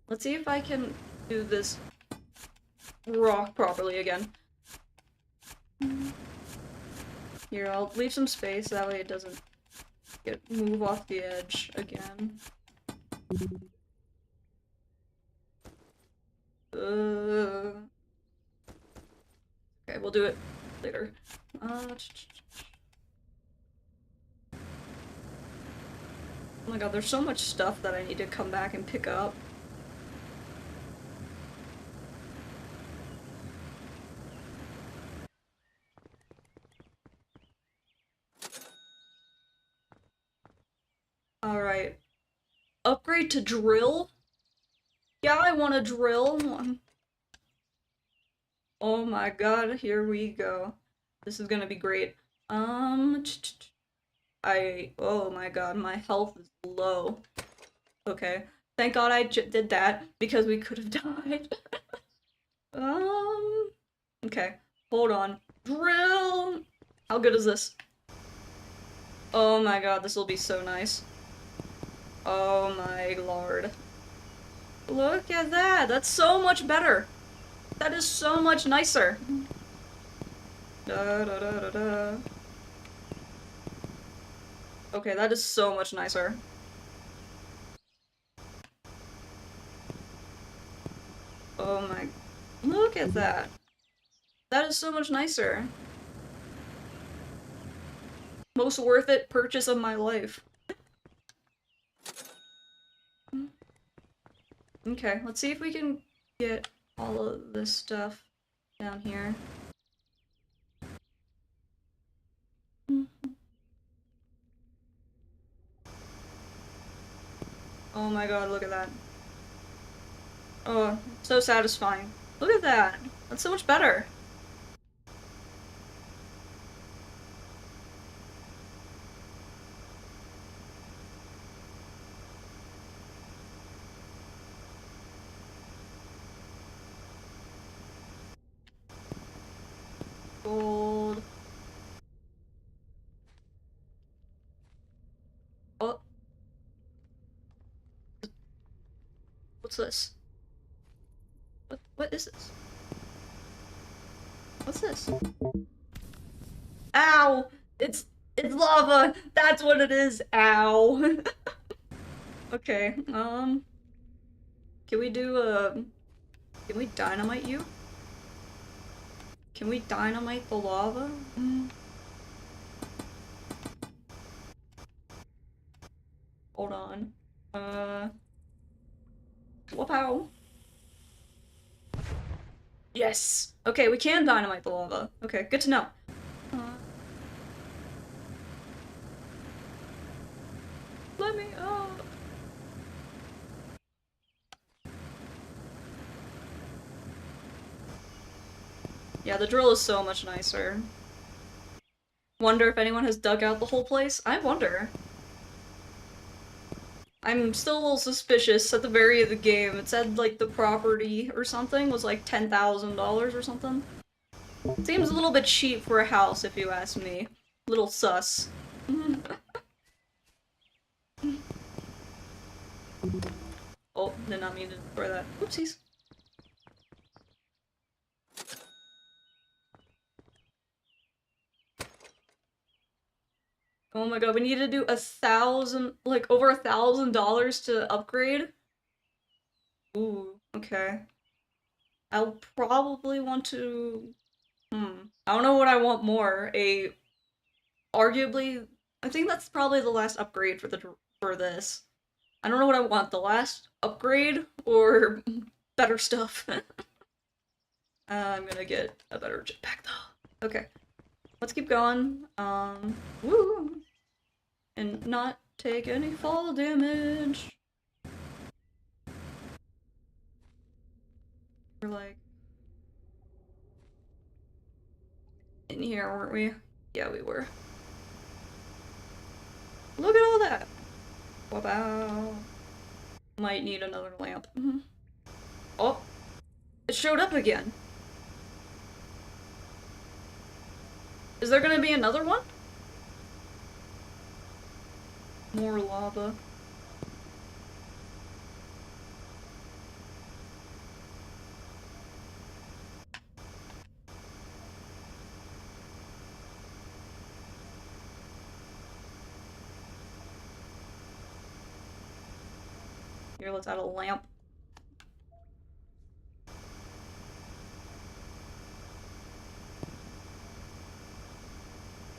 Let's see if I can do this rock properly again. Here, I'll leave some space, that way it doesn't move off the edge again. Okay, we'll do it later. Oh my god, there's so much stuff that I need to come back and pick up. Alright. Upgrade to drill? Yeah, I want to drill. Oh my god, here we go. This is gonna be great. Oh my god, my health is low. Okay. Thank god I did that, because we could have died. Okay. Hold on. Drill! How good is this? Oh my god, this will be so nice. Oh my lord. Look at that! That's so much better! That is so much nicer! Da, da, da, da, da. Okay, that is so much nicer. Oh my... Look at that! That is so much nicer. Most worth it purchase of my life. Okay, let's see if we can get all of this stuff down here. Oh my god, look at that. Oh, so satisfying. Look at that! That's so much better! Gold. Oh. What's this? What is this? What's this? Ow! It's lava! That's what it is! Ow! Okay, can we do can we dynamite you? Can we dynamite the lava? Hold on. Whoop-ow. Yes! Okay, we can dynamite the lava. Okay, good to know. Let me up. Yeah, the drill is so much nicer. Wonder if anyone has dug out the whole place? I wonder. I'm still a little suspicious. At the very end of the game, it said, like, the property or something was, like, $10,000 or something. Seems a little bit cheap for a house, if you ask me. Little sus. Oh, did not mean to destroy that. Oopsies. Oh my god, we need to do like over $1,000 to upgrade? Ooh, okay. I'll probably want to... I don't know what I want more. Arguably... I think that's probably the last upgrade for this. I don't know what I want, the last upgrade or better stuff. I'm gonna get a better jetpack though. Okay. Let's keep going. Woo! And not take any fall damage. We're like in here, weren't we? Yeah, we were. Look at all that! Wow. Might need another lamp. Oh! It showed up again! Is there gonna be another one? More lava. Here, let's add a lamp.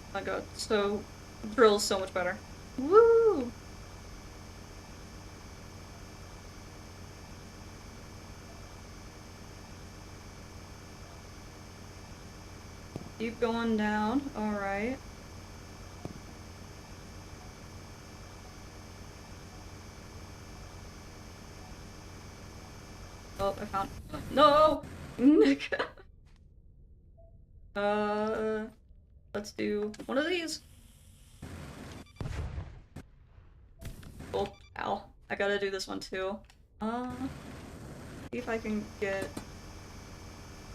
Oh my god, so... Drill's so much better. Woo! Keep going down, alright. Oh, I found... No! Let's do one of these. Oh, ow. I gotta do this one too. See if I can get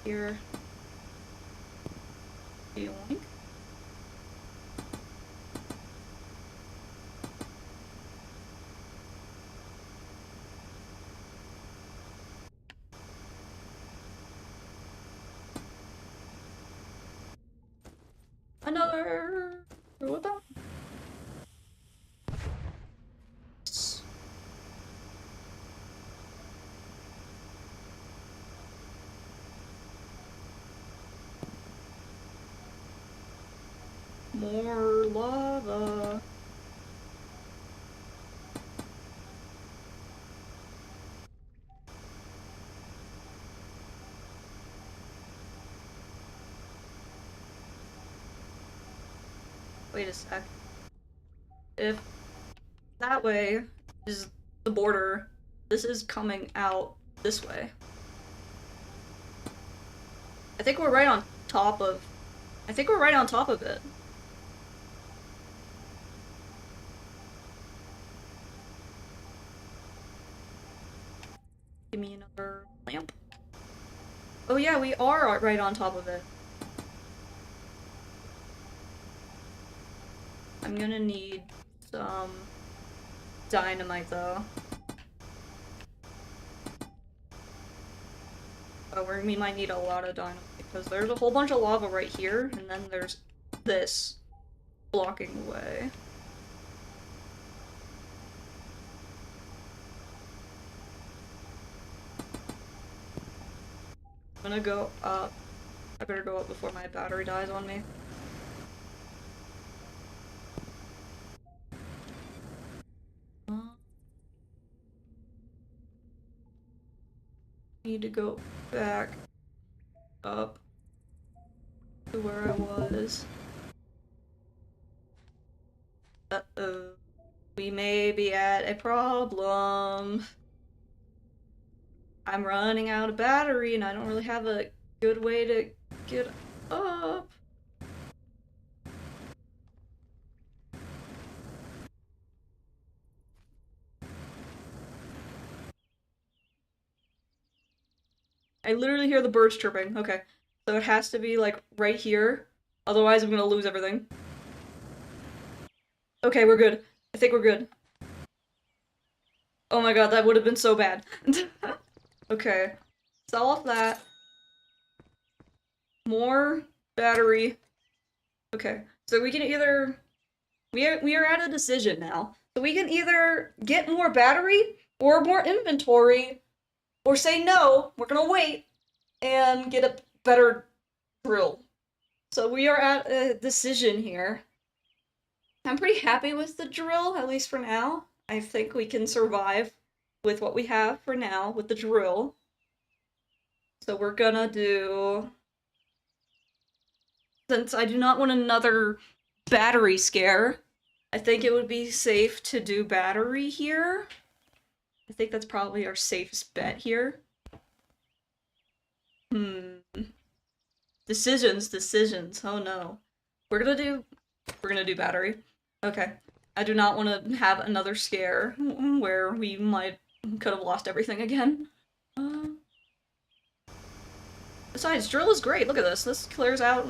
here. Yoink. Another... What the? More lava. Wait a sec. If that way is the border, this is coming out this way. I think we're right on top of... I think we're right on top of it. Give me another lamp. Oh yeah, we are right on top of it. I'm gonna need some dynamite though. Oh, we might need a lot of dynamite because there's a whole bunch of lava right here, and then there's this blocking the way. I'm gonna go up. I better go up before my battery dies on me. Need to go back up to where I was. Uh-oh. We may be at a problem. I'm running out of battery and I don't really have a good way to Get up. I literally hear the birds chirping. Okay. So it has to be, like, right here. Otherwise, I'm gonna lose everything. Okay, we're good. I think we're good. Oh my god, that would have been so bad. Okay. Sell off that. More battery. Okay. So we can either... We are at a decision now. So we can either get more battery or more inventory, or say no, we're gonna wait, and get a better drill. So we are at a decision here. I'm pretty happy with the drill, at least for now. I think we can survive with what we have for now with the drill. So we're gonna do... Since I do not want another battery scare, I think it would be safe to do battery here. I think that's probably our safest bet here. Decisions. Oh no. We're gonna do battery. Okay. I do not want to have another scare where we could have lost everything again. Besides, drill is great. Look at this. This clears out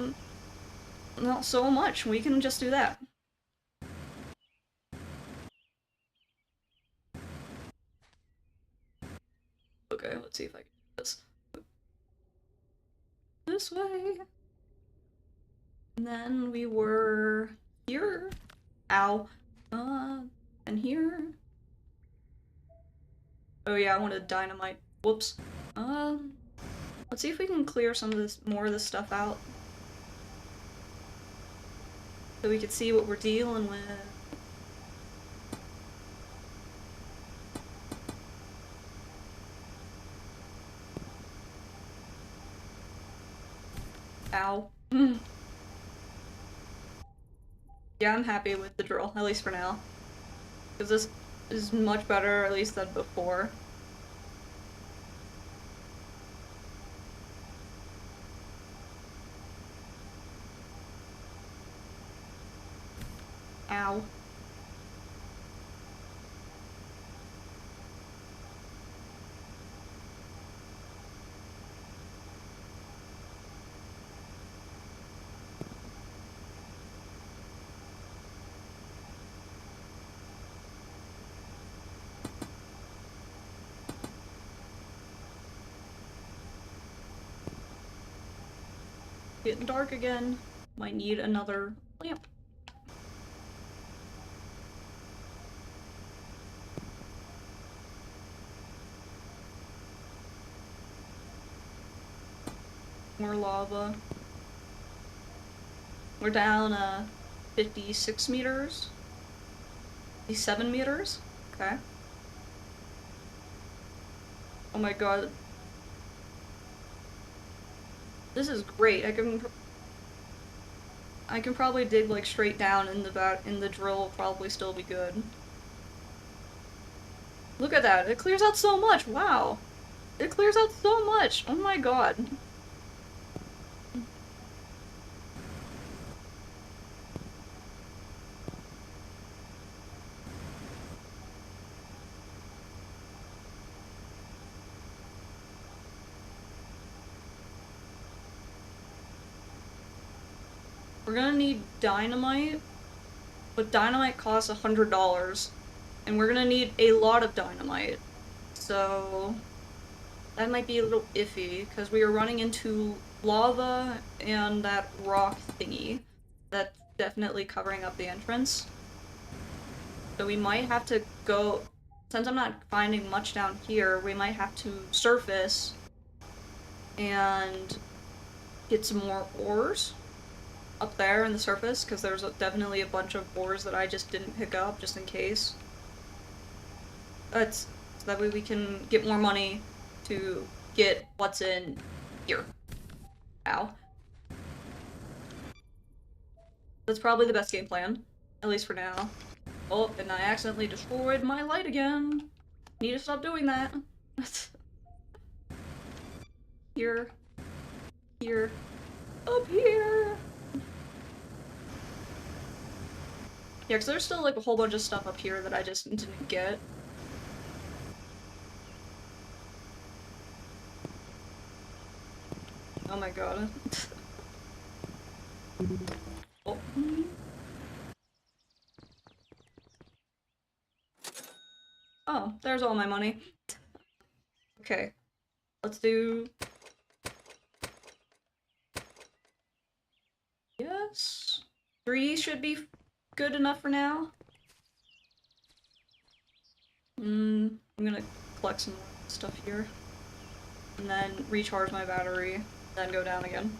not so much. We can just do that. Okay, let's see if I can do this. This way. And then we were here. Ow. And here. Oh yeah, I wanted dynamite. Whoops. Let's see if we can clear some of this, more of this stuff out. So we can see what we're dealing with. Ow. Yeah, I'm happy with the drill, at least for now. Because this is much better, at least than before. Ow. Getting dark again. Might need another lamp. More lava. We're down 56 meters. 57 meters? Okay. Oh my god. This is great. I can probably dig like straight down in the drill will probably still be good. Look at that. It clears out so much. Wow. It clears out so much. Oh my god. We're gonna need dynamite, but dynamite costs $100, and we're gonna need a lot of dynamite. So that might be a little iffy, because we are running into lava and that rock thingy that's definitely covering up the entrance. So we might have to go, since I'm not finding much down here, we might have to surface and get some more ores up there in the surface, because there's definitely a bunch of ores that I just didn't pick up, just in case. So that way we can get more money to get what's in here. Ow. That's probably the best game plan, at least for now. Oh, and I accidentally destroyed my light again. Need to stop doing that. Here. Here. Up here! Yeah, because there's still like a whole bunch of stuff up here that I just didn't get. Oh my god. Oh. Oh, there's all my money. Okay. Let's do... Yes. 3 should be good enough for now. I'm gonna collect some more stuff here. And then recharge my battery, then go down again.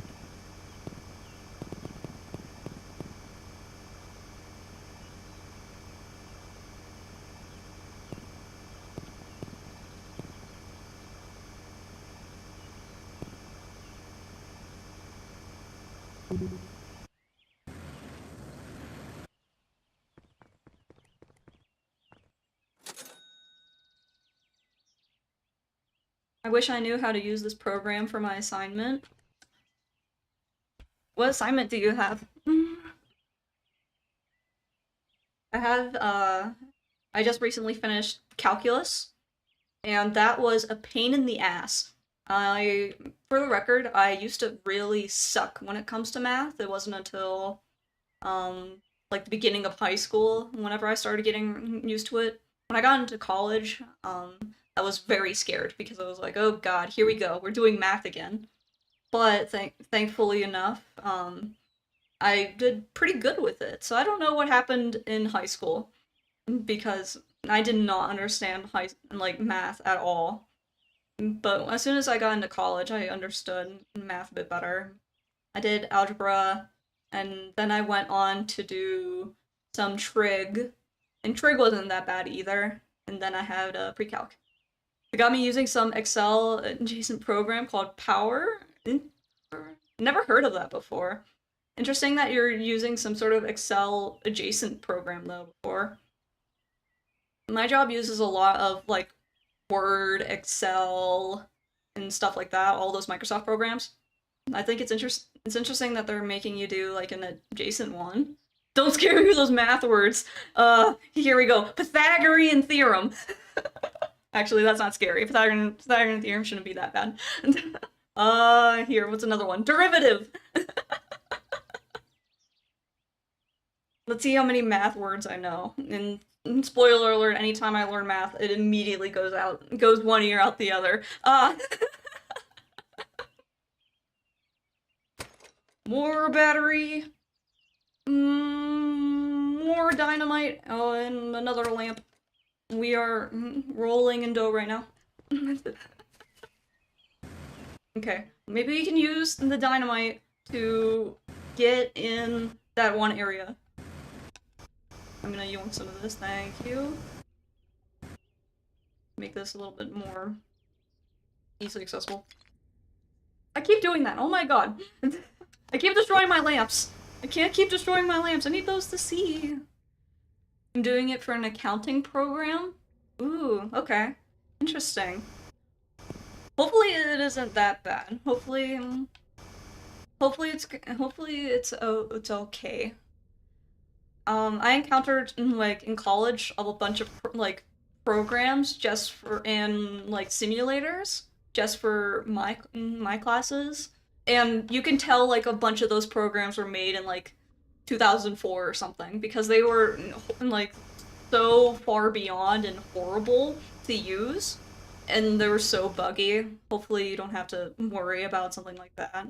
I wish I knew how to use this program for my assignment. What assignment do you have? I have, I just recently finished calculus, and that was a pain in the ass. For the record, I used to really suck when it comes to math. It wasn't until, like the beginning of high school, whenever I started getting used to it. When I got into college, I was very scared because I was like, oh god, here we go, we're doing math again. But thankfully enough, I did pretty good with it. So I don't know what happened in high school, because I did not understand math at all. But as soon as I got into college, I understood math a bit better. I did algebra, and then I went on to do some trig, and trig wasn't that bad either. And then I had pre-calc. It got me using some Excel adjacent program called Power. Never heard of that before. Interesting that you're using some sort of Excel adjacent program though before. My job uses a lot of like Word, Excel, and stuff like that, all those Microsoft programs. I think it's interesting that they're making you do like an adjacent one. Don't scare me with those math words. Here we go. Pythagorean theorem. Actually, that's not scary. Pythagorean theorem shouldn't be that bad. Here, what's another one? Derivative! Let's see how many math words I know. And spoiler alert, anytime I learn math, it immediately goes one ear out the other. More battery. More dynamite. Oh, and another lamp. We are rolling in dough right now. Okay, maybe we can use the dynamite to get in that one area. I'm gonna yoink some of this, thank you. Make this a little bit more easily accessible. I keep doing that, oh my god. I keep destroying my lamps. I can't keep destroying my lamps, I need those to see. I'm doing it for an accounting program? Ooh, okay. Interesting. Hopefully it isn't that bad. Hopefully it's okay. I encountered in college a bunch of programs just for simulators just for my classes, and you can tell a bunch of those programs were made in 2004 or something because they were so far beyond and horrible to use. And they were so buggy. Hopefully you don't have to worry about something like that.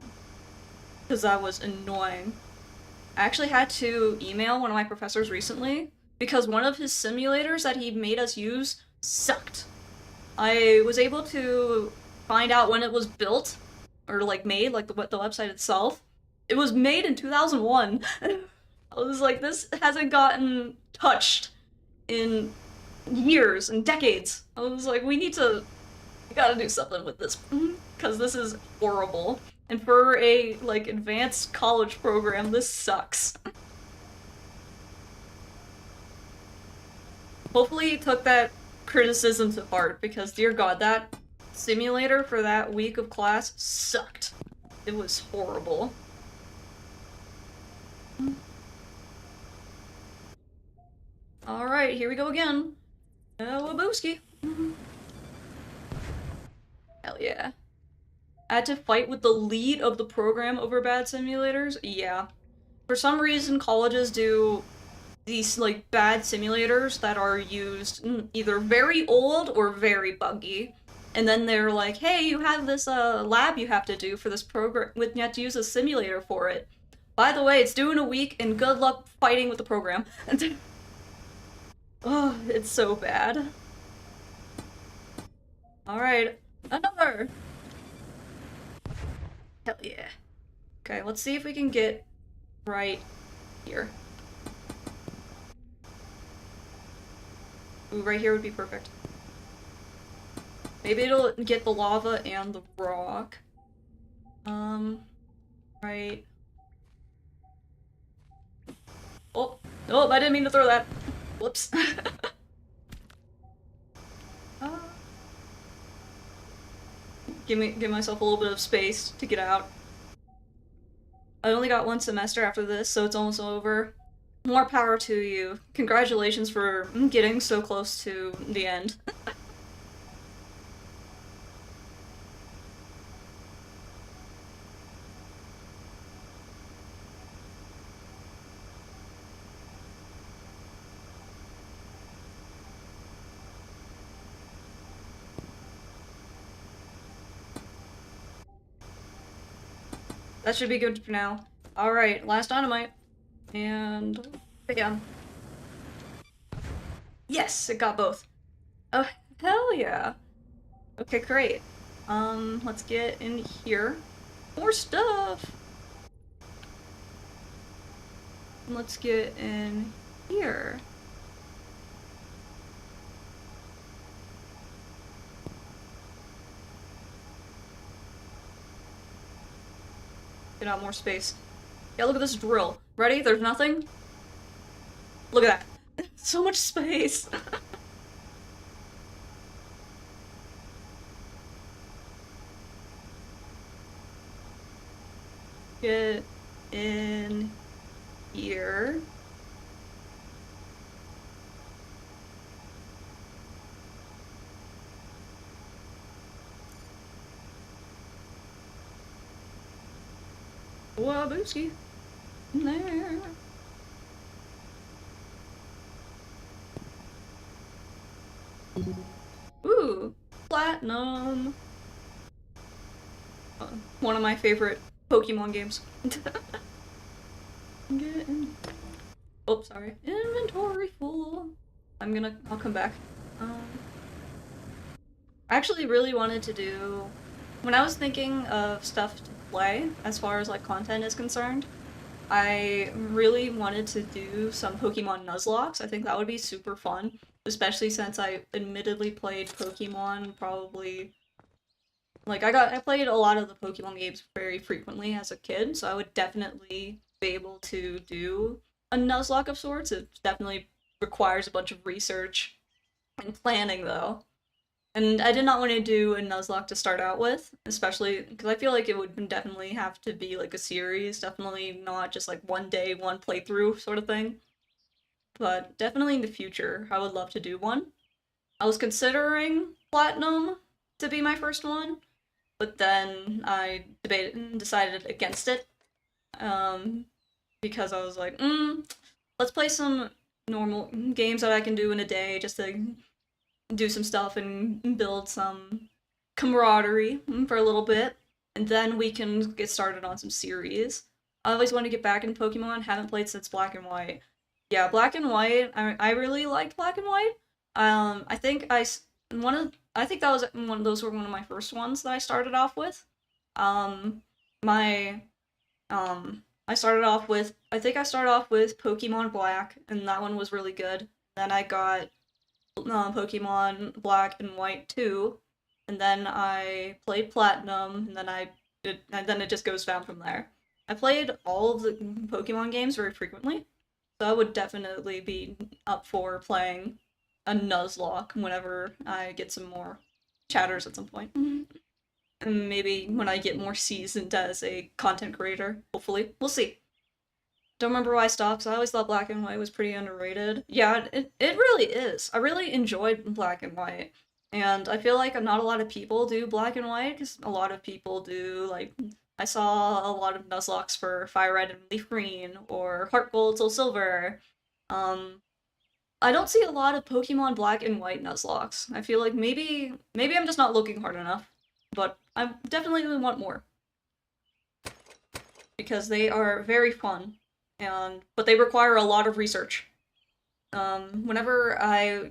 Because that was annoying. I actually had to email one of my professors recently because one of his simulators that he made us use sucked. I was able to find out when it was built, or made, the website itself. It was made in 2001. I was like, this hasn't gotten touched in years and decades. I was like, we gotta do something with this, because this is horrible. And for a, advanced college program, this sucks. Hopefully he took that criticism to heart, because dear god, that simulator for that week of class sucked. It was horrible. Alright, here we go again. Wabooski. Hell yeah. I had to fight with the lead of the program over bad simulators? Yeah. For some reason, colleges do these, like, bad simulators that are used either very old or very buggy. And then they're like, hey, you have this, lab you have to do for this program, you have to use a simulator for it. By the way, it's due in a week, and good luck fighting with the program. Oh, it's so bad. Alright, another! Hell yeah. Okay, let's see if we can get right here. Ooh, right here would be perfect. Maybe it'll get the lava and the rock. Right. Oh, oh, I didn't mean to throw that. Whoops. Give myself a little bit of space to get out. I only got one semester after this, so it's almost over. More power to you. Congratulations for getting so close to the end. That should be good for now. Alright, last dynamite. And bam. Yes, it got both. Oh, hell yeah. Okay, great. Let's get in here. More stuff! Let's get in here. Get out more space. Yeah, look at this drill. Ready? There's nothing? Look at that. So much space! Get in here. Wabooski. There. Ooh, platinum. One of my favorite Pokemon games. Oh, sorry. Inventory full. I'll come back. I actually really wanted to do, when I was thinking of stuff to play, as far as like content is concerned, I really wanted to do some Pokemon Nuzlocke. I think that would be super fun, especially since I admittedly played Pokemon probably, like I played a lot of the Pokemon games very frequently as a kid, so I would definitely be able to do a Nuzlocke of sorts. It definitely requires a bunch of research and planning though. And I did not want to do a Nuzlocke to start out with, especially because I feel like it would definitely have to be like a series, definitely not just like one day, one playthrough sort of thing. But definitely in the future, I would love to do one. I was considering Platinum to be my first one, but then I decided against it. Because I was like, let's play some normal games that I can do in a day just to do some stuff and build some camaraderie for a little bit, and then we can get started on some series. I always want to get back into Pokemon, haven't played since Black and White. Yeah, Black and White, I really liked Black and White. I think I think that was those were one of my first ones that I started off with. My, I think I started off with Pokemon Black, and that one was really good. Then I got Pokemon Black and White 2, and then I played Platinum, and then it just goes down from there. I played all of the Pokemon games very frequently, so I would definitely be up for playing a Nuzlocke whenever I get some more chatters at some point. And maybe when I get more seasoned as a content creator, hopefully. We'll see. Don't remember why I stopped, 'cause I always thought black and white was pretty underrated. Yeah, it really is. I really enjoyed black and white. And I feel like not a lot of people do black and white, because a lot of people do, like, I saw a lot of Nuzlocke for Fire Red and Leaf Green, or Heart Gold, Soul Silver. Um, I don't see a lot of Pokemon Black and White Nuzlocke. I feel like maybe I'm just not looking hard enough, but I definitely want more. Because they are very fun, but they require a lot of research. Whenever I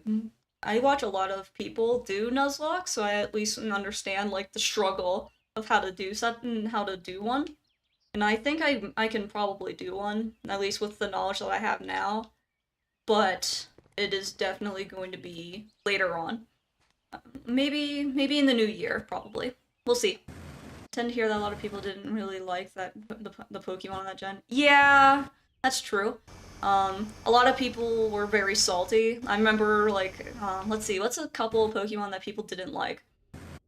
watch a lot of people do Nuzlocke, so I at least understand like the struggle of how to do something and how to do one. And I think I can probably do one, at least with the knowledge that I have now. But it is definitely going to be later on. Maybe in the new year, probably. We'll see. I tend to hear that a lot of people didn't really like the Pokemon on that gen. Yeah, that's true. A lot of people were very salty. I remember, like, let's see, what's a couple of Pokemon that people didn't like?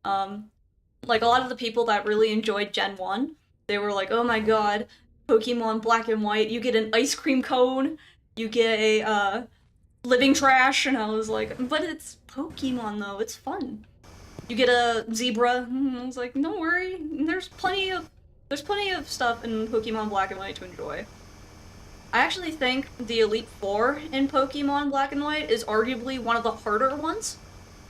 Like, a lot of the people that really enjoyed Gen 1, they were like, oh my god, Pokemon Black and White, you get an ice cream cone, you get a, living trash, and I was like, but it's Pokemon though, it's fun. You get a zebra, and I was like, don't worry, there's plenty of stuff in Pokemon Black and White to enjoy. I actually think the Elite Four in Pokemon Black and White is arguably one of the harder ones.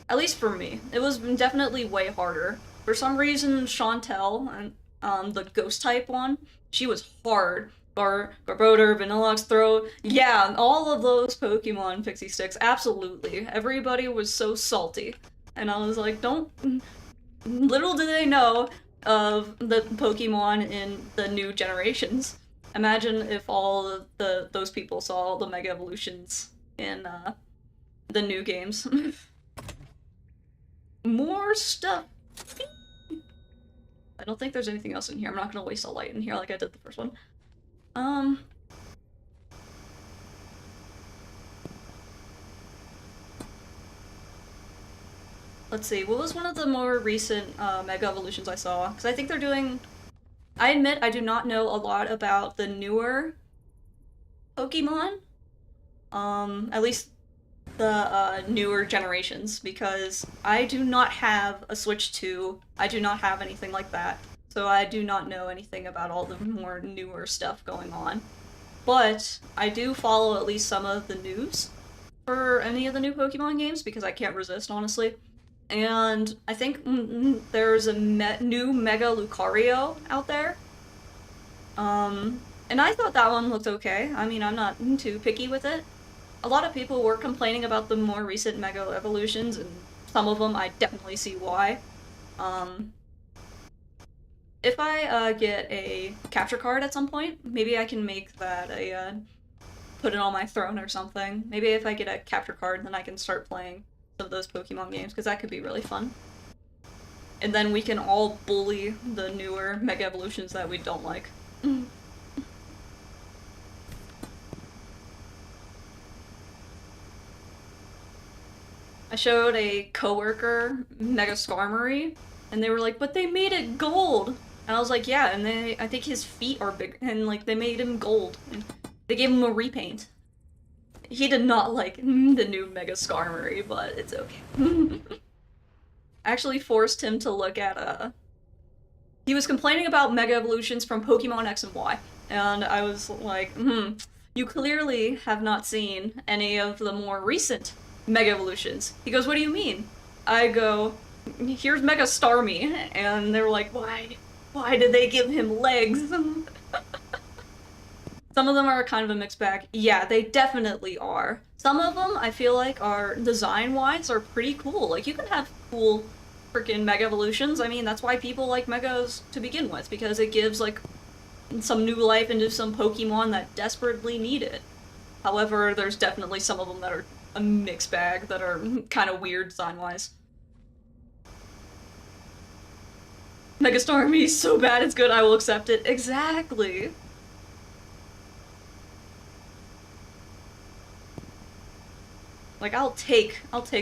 At least for me. It was definitely way harder. For some reason, Chantel, the ghost type one, she was hard. Garbodor, Vanilluxe, Throat, yeah, all of those Pokemon Pixie Sticks, absolutely. Everybody was so salty. And I was like, little do they know of the Pokemon in the new generations. Imagine if all of those people saw all the Mega Evolutions in the new games. More stuff. I don't think there's anything else in here. I'm not gonna waste a light in here like I did the first one. Let's see, what was one of the more recent Mega Evolutions I saw? Because I think they're doing... I admit I do not know a lot about the newer Pokemon. At least the newer generations, because I do not have a Switch 2. I do not have anything like that. So I do not know anything about all the more newer stuff going on. But I do follow at least some of the news for any of the new Pokemon games, because I can't resist, honestly. And I think there's a new Mega Lucario out there. And I thought that one looked okay. I mean, I'm not too picky with it. A lot of people were complaining about the more recent Mega Evolutions, and some of them I definitely see why. If I get a capture card at some point, maybe I can make that put it on my throne or something. Maybe if I get a capture card, then I can start playing of those Pokemon games, because that could be really fun. And then we can all bully the newer Mega Evolutions that we don't like. I showed a coworker Mega Skarmory, and they were like, but they made it gold! And I was like, yeah, and I think his feet are big, and like, they made him gold. And they gave him a repaint. He did not like the new Mega Skarmory, but it's okay. I actually forced him to look at, he was complaining about Mega Evolutions from Pokemon X and Y, and I was like, you clearly have not seen any of the more recent Mega Evolutions. He goes, what do you mean? I go, here's Mega Starmie, and they're like, why did they give him legs? Some of them are kind of a mixed bag. Yeah, they definitely are. Some of them, I feel like, are design-wise are pretty cool. Like, you can have cool freaking Mega Evolutions. I mean, that's why people like Megas to begin with, because it gives, like, some new life into some Pokemon that desperately need it. However, there's definitely some of them that are a mixed bag, that are kind of weird design-wise. Mega Starmie is so bad it's good, I will accept it. Exactly! Like, I'll take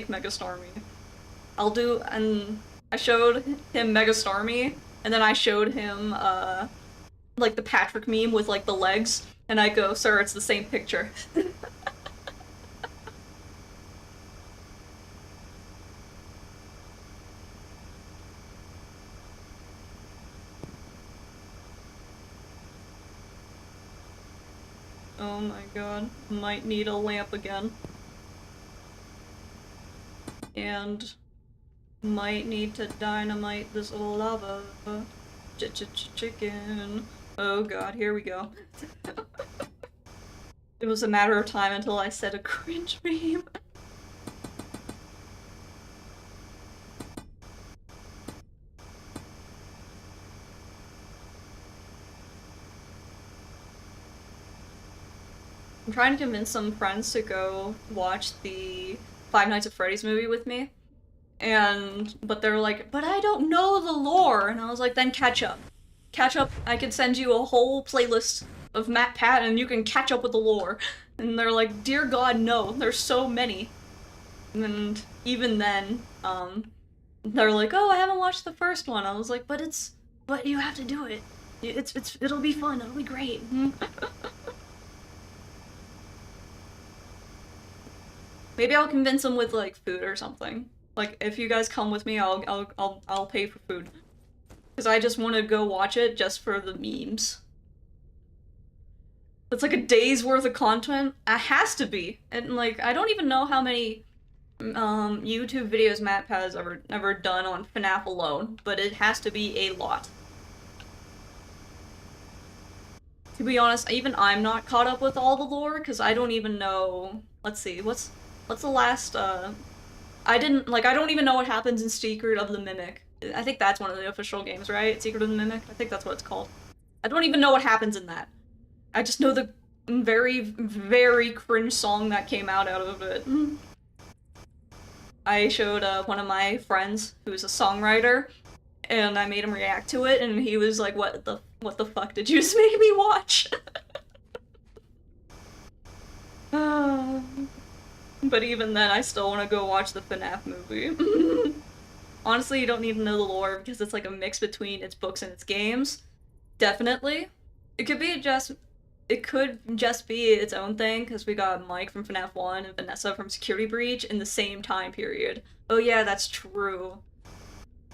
Mega Starmie. And I showed him Mega Starmie, and then I showed him, like, the Patrick meme with, like, the legs, And I go, sir, it's the same picture. Oh my god. Might need a lamp again. And might need to dynamite this lava. Chicken. Oh god, here we go. It was a matter of time until I said a cringe meme. I'm trying to convince some friends to go watch the Five Nights at Freddy's movie with me. But they're like, but I don't know the lore. And I was like, then catch up. Catch up. I could send you a whole playlist of Matt Pat and you can catch up with the lore. And they're like, dear God, no. There's so many. And even then, they're like, oh, I haven't watched the first one. I was like, but you have to do it. It'll be fun. It'll be great. Maybe I'll convince them with like food or something. Like if you guys come with me, I'll pay for food. Cause I just want to go watch it just for the memes. It's like a day's worth of content. It has to be. And like I don't even know how many YouTube videos Matt has ever done on FNAF alone, but it has to be a lot. To be honest, even I'm not caught up with all the lore because I don't even know. Let's see, what's the last? I don't even know what happens in Secret of the Mimic. I think that's one of the official games, right? Secret of the Mimic. I think that's what it's called. I don't even know what happens in that. I just know the very, very cringe song that came out of it. I showed one of my friends who's a songwriter, and I made him react to it, and he was like, what the fuck did you just make me watch? But even then, I still want to go watch the FNAF movie. Honestly, you don't need to know the lore because it's like a mix between its books and its games. Definitely. It could just be its own thing because we got Mike from FNAF 1 and Vanessa from Security Breach in the same time period. Oh yeah, that's true.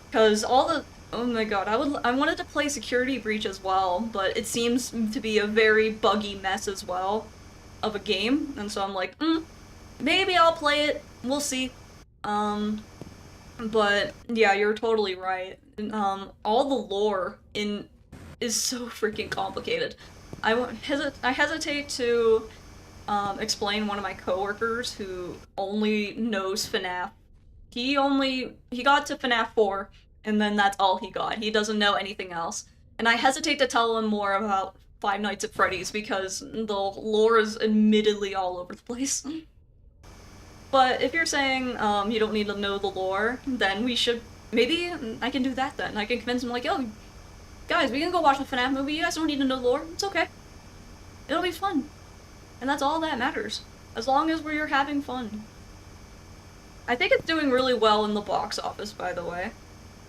Because oh my god, I wanted to play Security Breach as well, but it seems to be a very buggy mess as well of a game, and so I'm like, maybe I'll play it. We'll see. But yeah, you're totally right. All the lore is so freaking complicated. I hesitate to explain one of my coworkers who only knows FNAF. He got to FNAF 4, and then that's all he got. He doesn't know anything else. And I hesitate to tell him more about Five Nights at Freddy's because the lore is admittedly all over the place. But if you're saying you don't need to know the lore, then maybe I can do that then. I can convince him like, yo, guys, we can go watch the FNAF movie. You guys don't need to know the lore. It's okay. It'll be fun. And that's all that matters. As long as we're having fun. I think it's doing really well in the box office, by the way.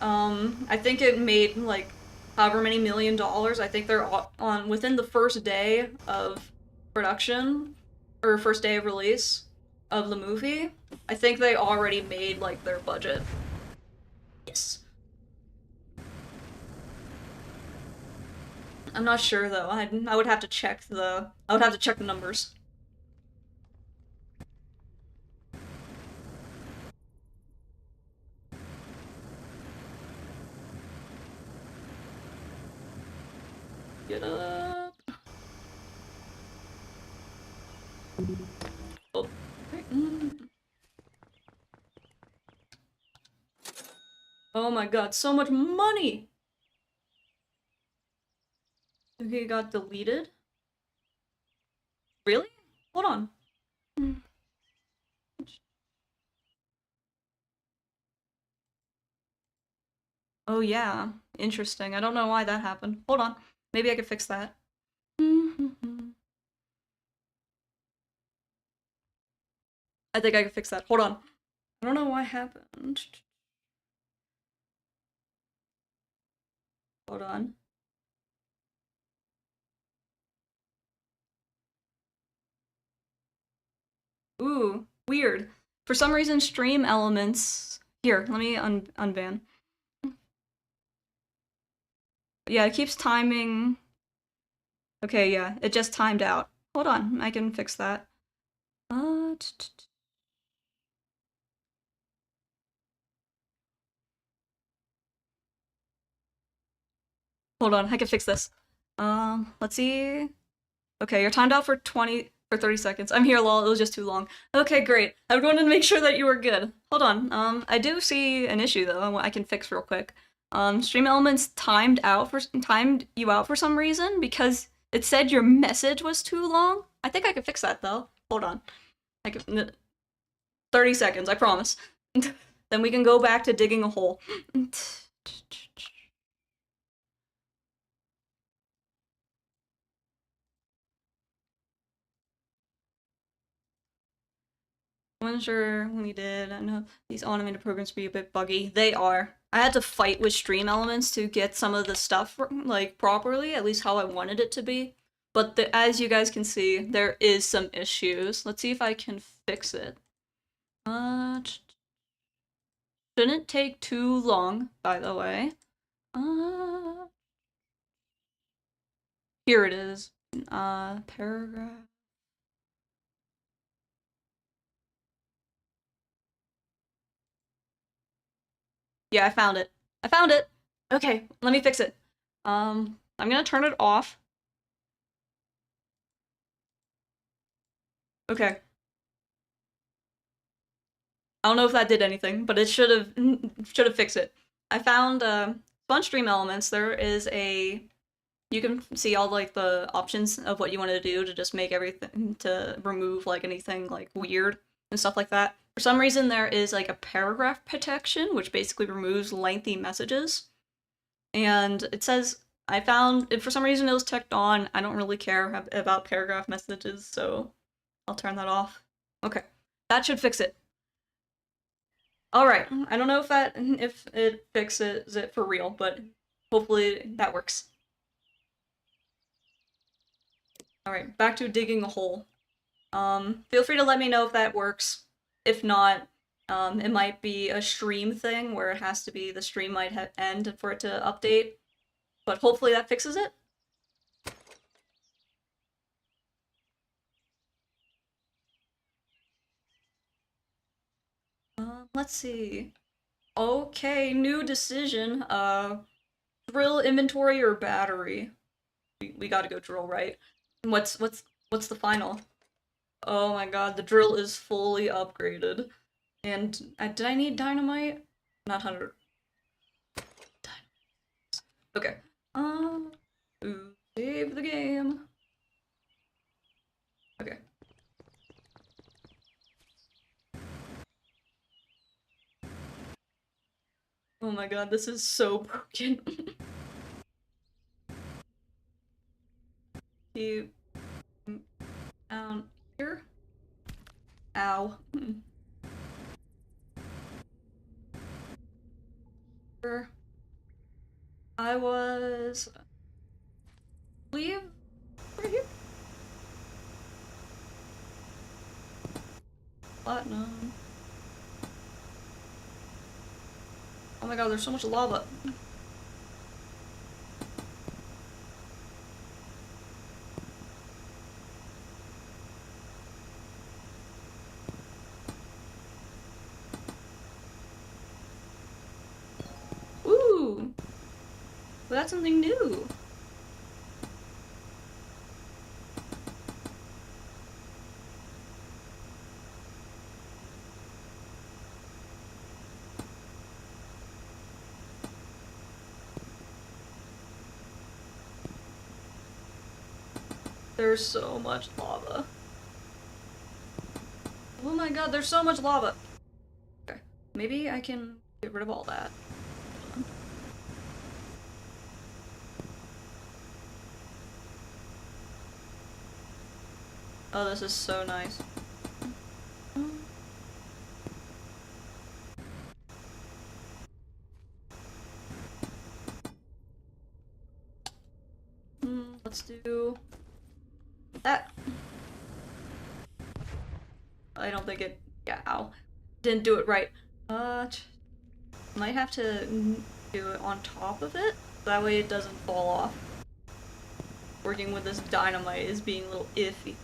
I think it made like however many $1 million. I think they're on within the first day of production or first day of release of the movie. I think they already made like their budget. Yes. I'm not sure though. I would have to check the numbers. Get up. Oh. Oh my god, so much money! Okay, it got deleted? Really? Hold on. Oh yeah, interesting. I don't know why that happened. Hold on. Maybe I could fix that. I think I can fix that. Hold on. I don't know why it happened. Hold on. Ooh, weird. For some reason, stream elements... Here, let me unban. Yeah, it keeps timing... Okay, yeah, it just timed out. Hold on, I can fix that. Hold on, I can fix this. Let's see. Okay, you're timed out for 30 seconds. I'm here, lol, it was just too long. Okay, great. I wanted to make sure that you were good. Hold on, I do see an issue though, I can fix real quick. Stream elements timed you out for some reason because it said your message was too long. I think I can fix that though. Hold on. 30 seconds, I promise. Then we can go back to digging a hole. I wasn't sure when we did. I know these automated programs be a bit buggy. They are. I had to fight with stream elements to get some of the stuff like properly, at least how I wanted it to be. But as you guys can see, there is some issues. Let's see if I can fix it. Shouldn't take too long, by the way. Here it is. Paragraph. Yeah, I found it. I found it! Okay, let me fix it. I'm gonna turn it off. Okay. I don't know if that did anything, but it should have fixed it. I found fun stream elements. There is you can see all like the options of what you want to do to just make everything to remove like anything like weird and stuff like that. For some reason there is like a paragraph protection, which basically removes lengthy messages. And it says I found for some reason it was checked on. I don't really care about paragraph messages, so I'll turn that off. Okay. That should fix it. Alright, I don't know if it fixes it for real, but hopefully that works. Alright, back to digging a hole. Feel free to let me know if that works. If not, it might be a stream thing where it has to be the stream might end for it to update. But hopefully that fixes it. Let's see. Okay, new decision. Drill, inventory, or battery? We gotta go drill, right? What's the final? Oh my god, the drill is fully upgraded. And did I need dynamite? Not 100. Okay. Save the game. Okay. Oh my god, this is so broken. You down here? Ow. I was leave right here. Platinum. Oh my god, there's so much lava. Ooh! Well, that's something new. There's so much lava. Oh my god, there's so much lava! Okay, maybe I can get rid of all that. Oh, this is so nice. Let's do that. I don't think it. Yeah, ow. Didn't do it right. Might have to do it on top of it. That way it doesn't fall off. Working with this dynamite is being a little iffy.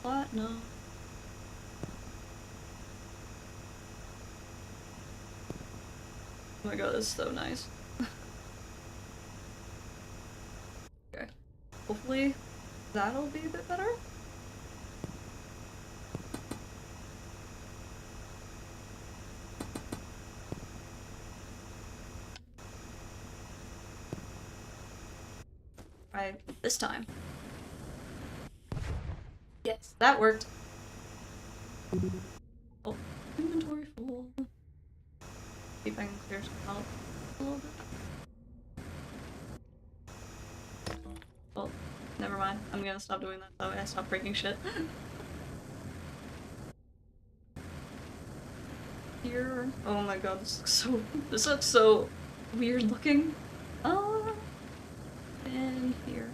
What? No. Oh my god, this is so nice. Okay. Hopefully that'll be a bit better. Right, this time. Yes, that worked. Oh, inventory full. See if I can clear some out a little bit. Well, never mind. I'm gonna stop doing that so I stop breaking shit. Here. Oh my god, this looks so weird looking. And here.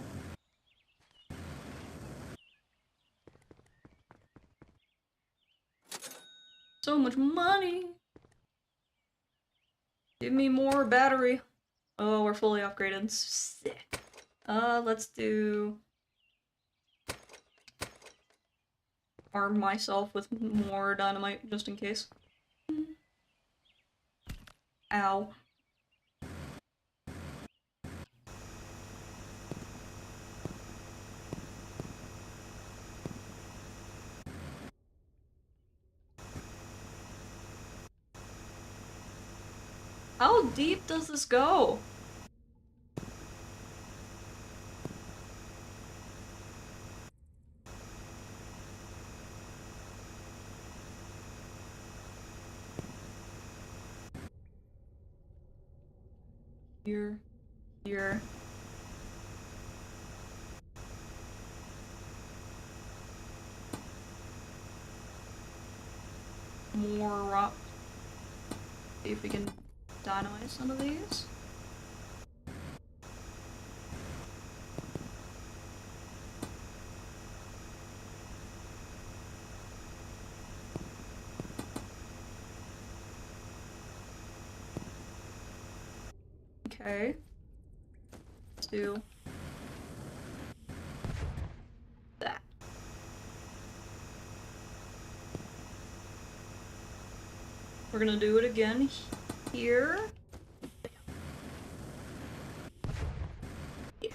So much money! Give me more battery. Oh, we're fully upgraded. Sick. Let's do... arm myself with more dynamite, just in case. Ow. How deep does this go? Here. Here. More rock. See if we can dynamite some of these. Okay. Let's do that. We're gonna do it again here. Yeah.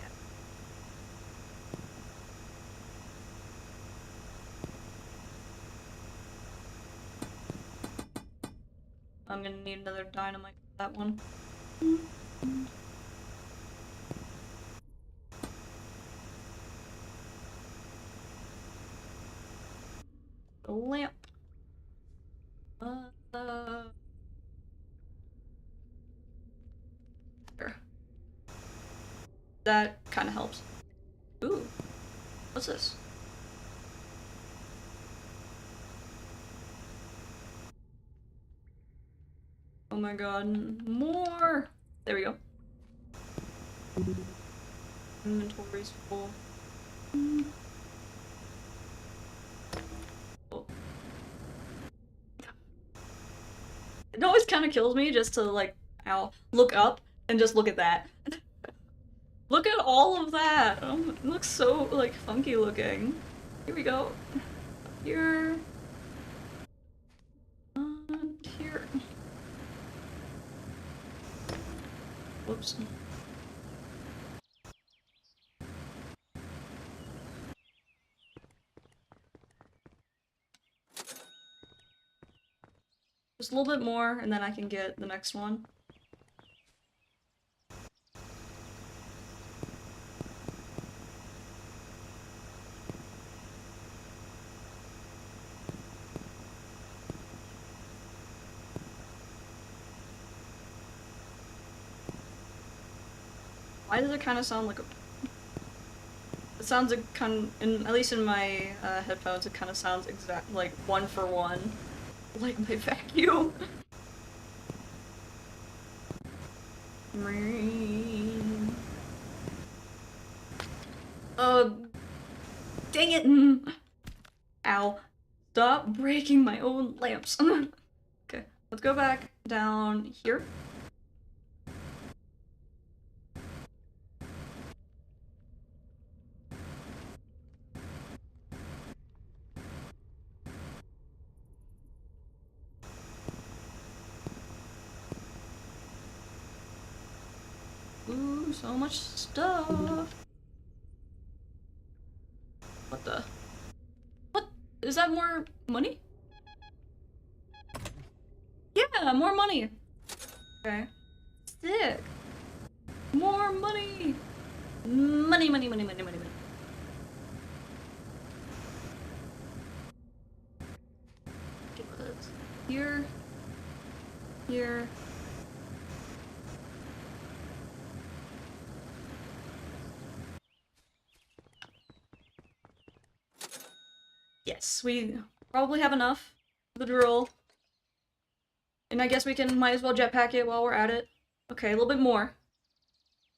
I'm gonna need another dynamite for that one. The lamp. There. That kind of helps. Ooh. What's this? Oh my god, more! There we go. Inventory's full. Oh. It always kind of kills me just to, like, look up and just look at that. Look at all of that! Oh, it looks so, like, funky looking. Here we go. Here. And here. Whoops. Just a little bit more, and then I can get the next one. Why does it kind of sound like a... It sounds at least in my headphones, it kind of sounds like one for one, like my vacuum. Dang it! Ow. Stop breaking my own lamps. Okay, let's go back down here. Ooh, so much stuff. What the? What? Is that more money? Yeah, more money. Okay. Sick. More money. Money, money, money, money, money, money. Here. Here. Yes, we probably have enough for the drill. And I guess we might as well jetpack it while we're at it. Okay, a little bit more.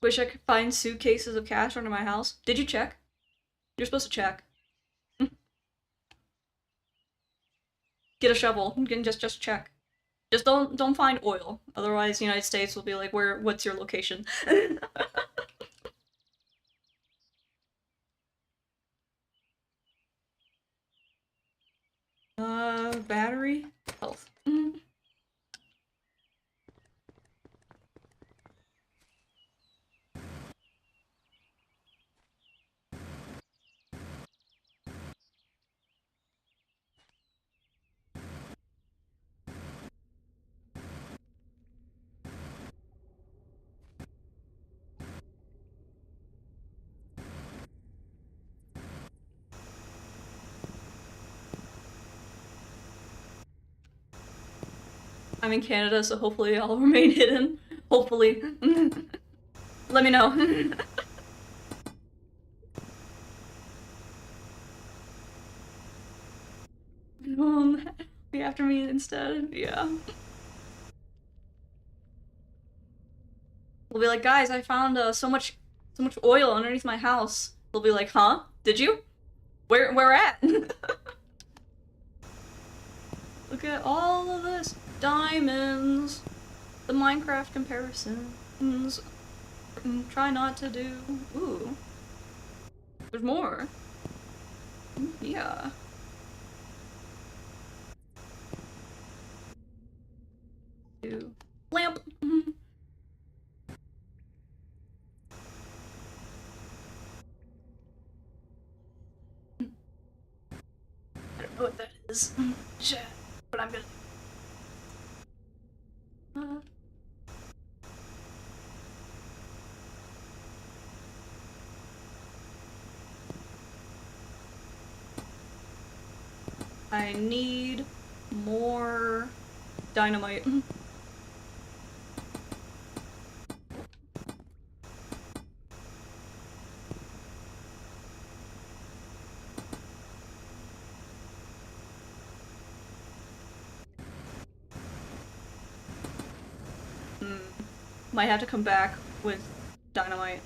Wish I could find suitcases of cash under my house. Did you check? You're supposed to check. Get a shovel. You can just check. Just don't find oil. Otherwise, the United States will be like, what's your location? Battery? Health. I'm in Canada, so hopefully I'll remain hidden. Hopefully. Let me know. Be after me instead. Yeah. We'll be like, guys, I found so much oil underneath my house. They'll be like, huh? Did you? Where at? Look at all of this. Diamonds. The Minecraft comparisons. Try not to do. Ooh. There's more. Yeah. Lamp. I don't know what that is. Shit. But I'm gonna. I need more dynamite. Might have to come back with dynamite.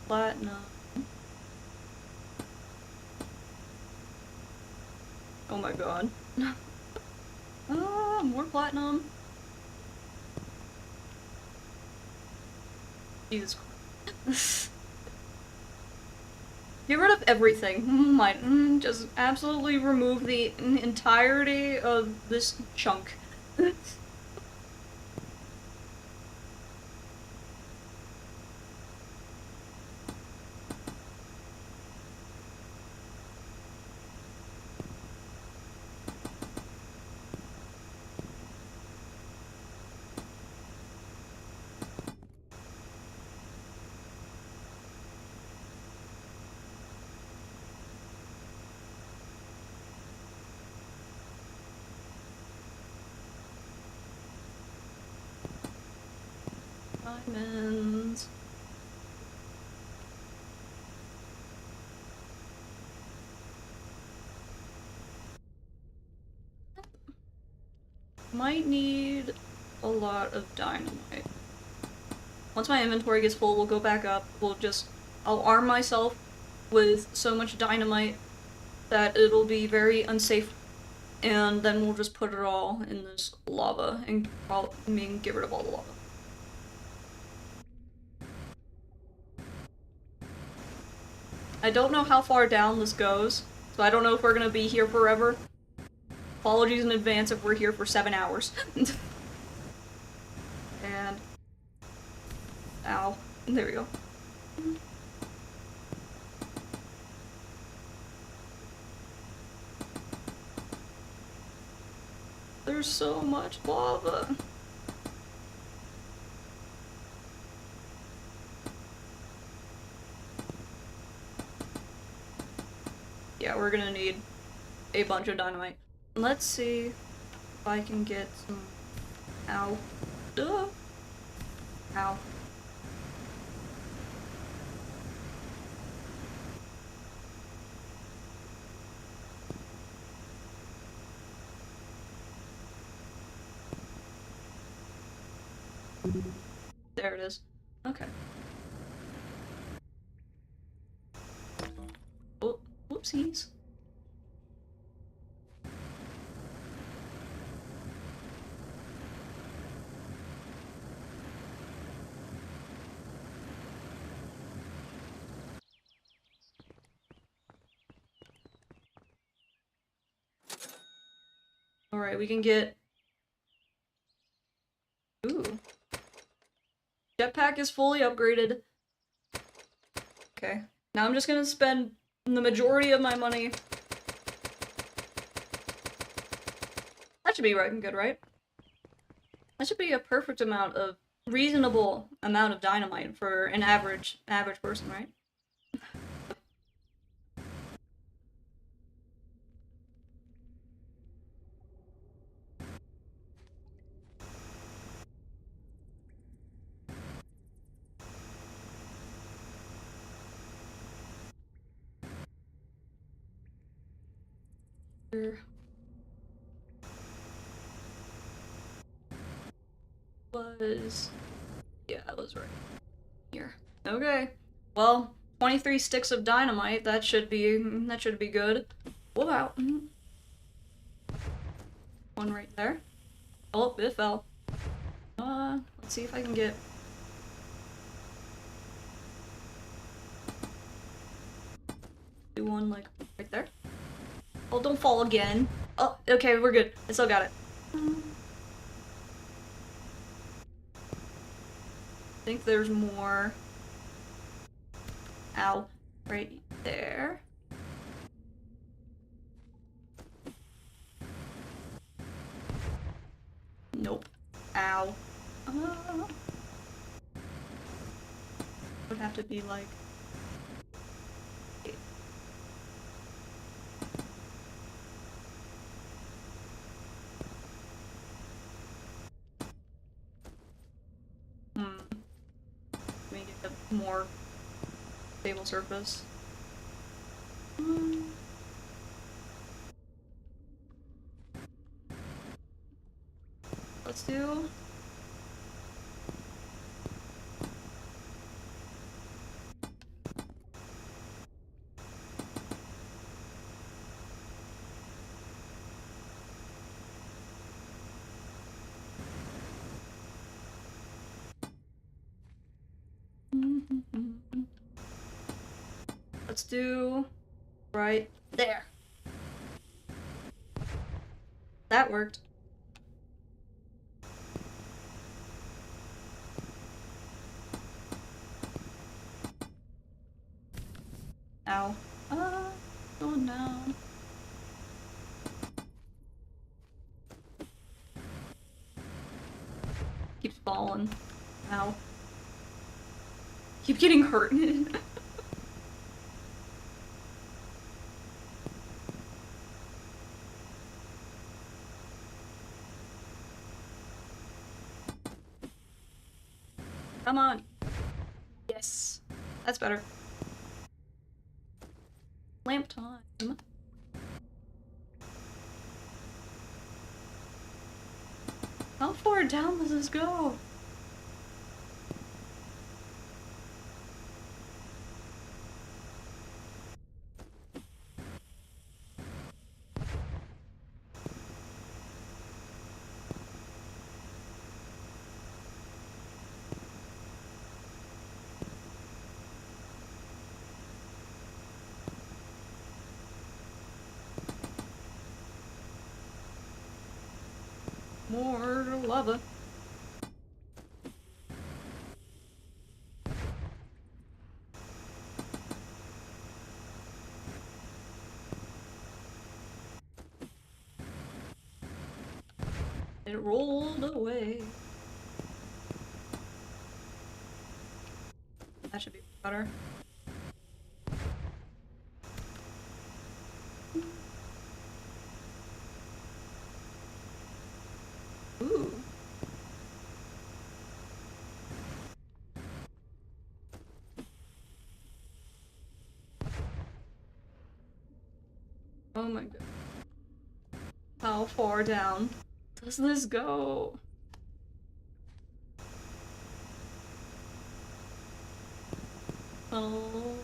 Platinum. Oh my god. More platinum. Jesus Christ. Get rid of everything. Might just absolutely remove the entirety of this chunk. Diamonds. Might need a lot of dynamite. Once my inventory gets full, we'll go back up. I'll arm myself with so much dynamite that it'll be very unsafe. And then we'll just put it all in this lava and get rid of all the lava. I don't know how far down this goes, so I don't know if we're gonna be here forever. Apologies in advance if we're here for 7 hours. And... ow. There we go. There's so much lava. Yeah, we're gonna need a bunch of dynamite. Let's see if I can get some... ow. Duh. Ow. There it is. Okay. Oh, whoopsies. Alright, we can get... ooh. Jetpack is fully upgraded. Okay. Now I'm just gonna spend the majority of my money. That should be right and good, right? That should be a perfect amount of... reasonable amount of dynamite for an average person, right? Yeah, that was right here. Okay. Well, 23 sticks of dynamite. That should be good. What about one right there? Oh, it fell. Let's see if I can get... do one like right there. Oh, don't fall again. Oh, okay, we're good. I still got it. I think there's more. Ow. Right there. Nope. Ow. Would have to be like... make it a more stable surface. Let's do... let's do... right there. That worked. Ow. Going down. Keeps falling. Ow. Keep getting hurt. Come on. Yes. That's better. Lamp time. far down does this go? More lava. It rolled away. That should be better. Ooh. Oh my god. How far down does this go? Oh.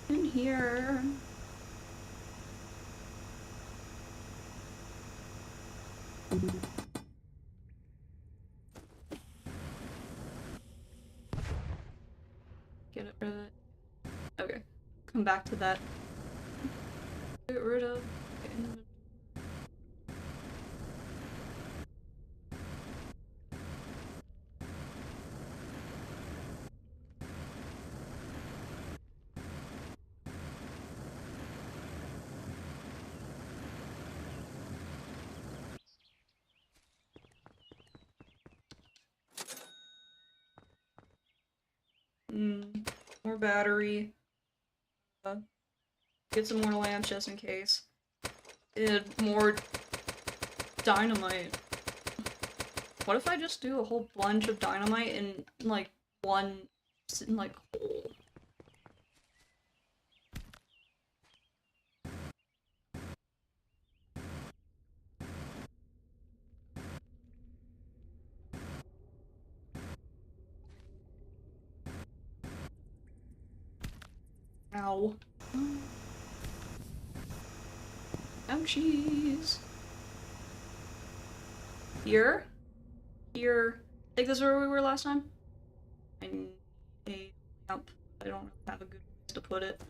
In here. Get rid of it. Okay. Come back to that. Get rid of. More battery. Get some more lamps just in case. And more dynamite. What if I just do a whole bunch of dynamite in, like, one, like, hole? Ow. Ouchies. Here? Here. I think this is where we were last time? I need a lamp. I don't have a good place to put it.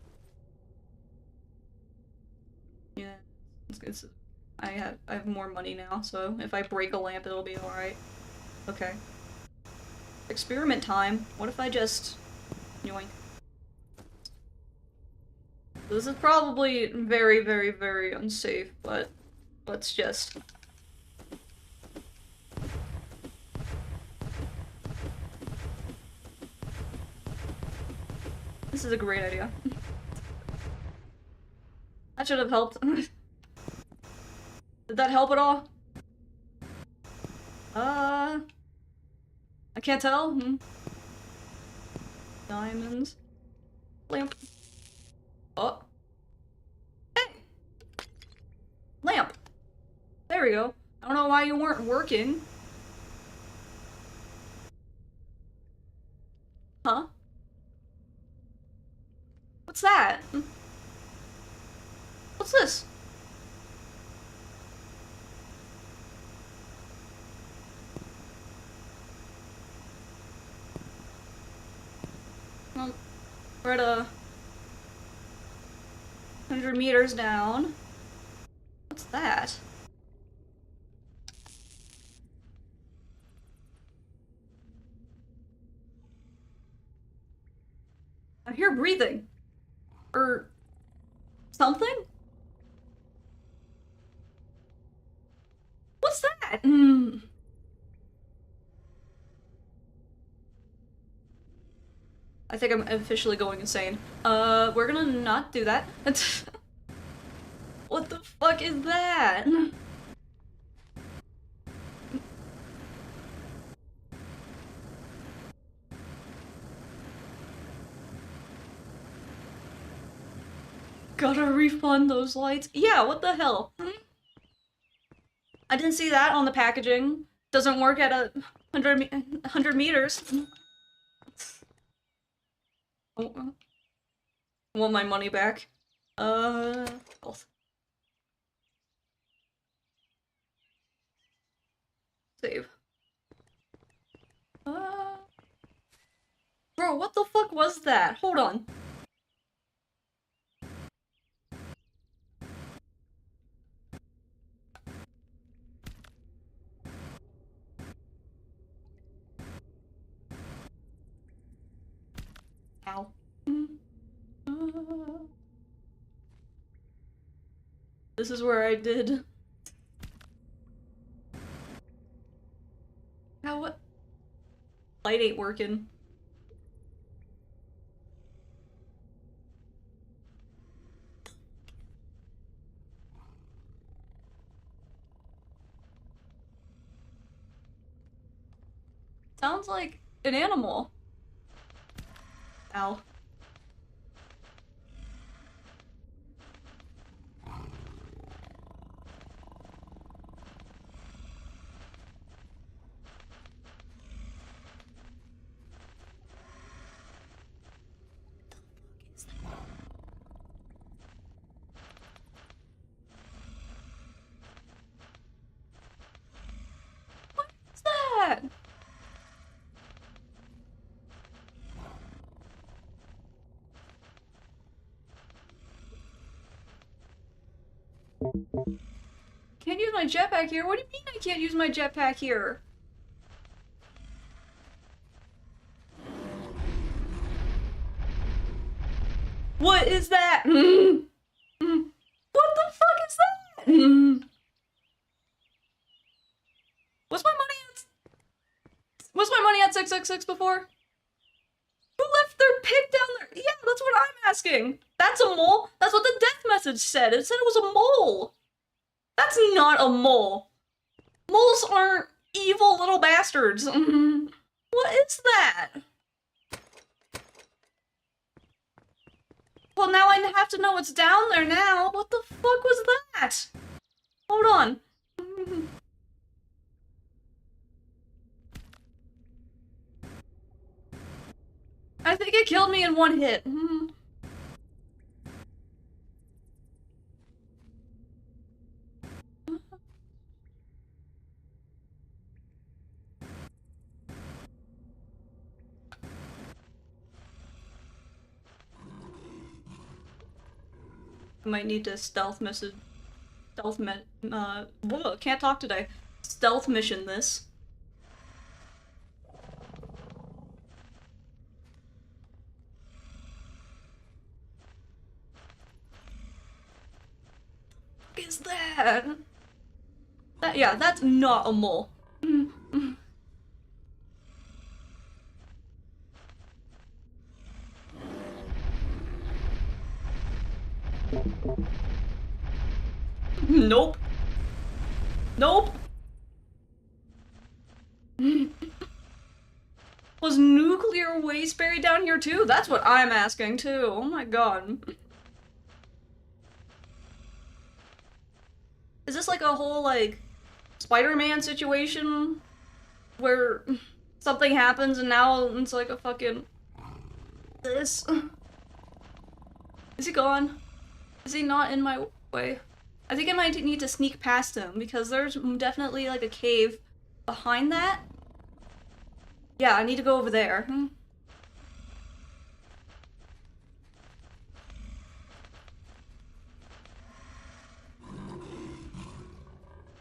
Yeah. It's I have more money now, so if I break a lamp it'll be alright. Okay. Experiment time. What if I just yoink? This is probably very, very, very unsafe, but let's just... This is a great idea. That should have helped. Did that help at all? I can't tell. Diamonds. Lamp. Oh. Hey! Lamp! There we go. I don't know why you weren't working. Huh? What's that? What's this? Well, we're at 100 meters down. What's that? I hear breathing. Or something? What's that? I think I'm officially going insane. We're gonna not do that. What the fuck is that? Gotta refund those lights. Yeah, what the hell? I didn't see that on the packaging. Doesn't work at 100 meters. Oh, I want my money back. Health. Save. Bro, what the fuck was that? Hold on. Ow. This is where I did. How what? Light ain't working. Sounds like an animal. Ow. What is that? Can't use my jetpack here? What do you mean I can't use my jetpack here? What is that? What the fuck is that? Was my money at 666 before? Who left their pig down there? Yeah, that's what I'm asking. That's a mole? That's what the death message said. It said it was a mole. That's not a mole. Moles aren't evil little bastards. What is that? Well, now I have to know what's down there now. What the fuck was that? Hold on. I think it killed me in one hit. I might need to can't talk today. Stealth mission this. What is that? Yeah, that's not a mole. Nope. Nope. Was nuclear waste buried down here too? That's what I'm asking too. Oh my god. Is this like a whole, like, Spider-Man situation? Where something happens and now it's like a fucking... This? Is he gone? Is he not in my way? I think I might need to sneak past him because there's definitely like a cave behind that. Yeah, I need to go over there.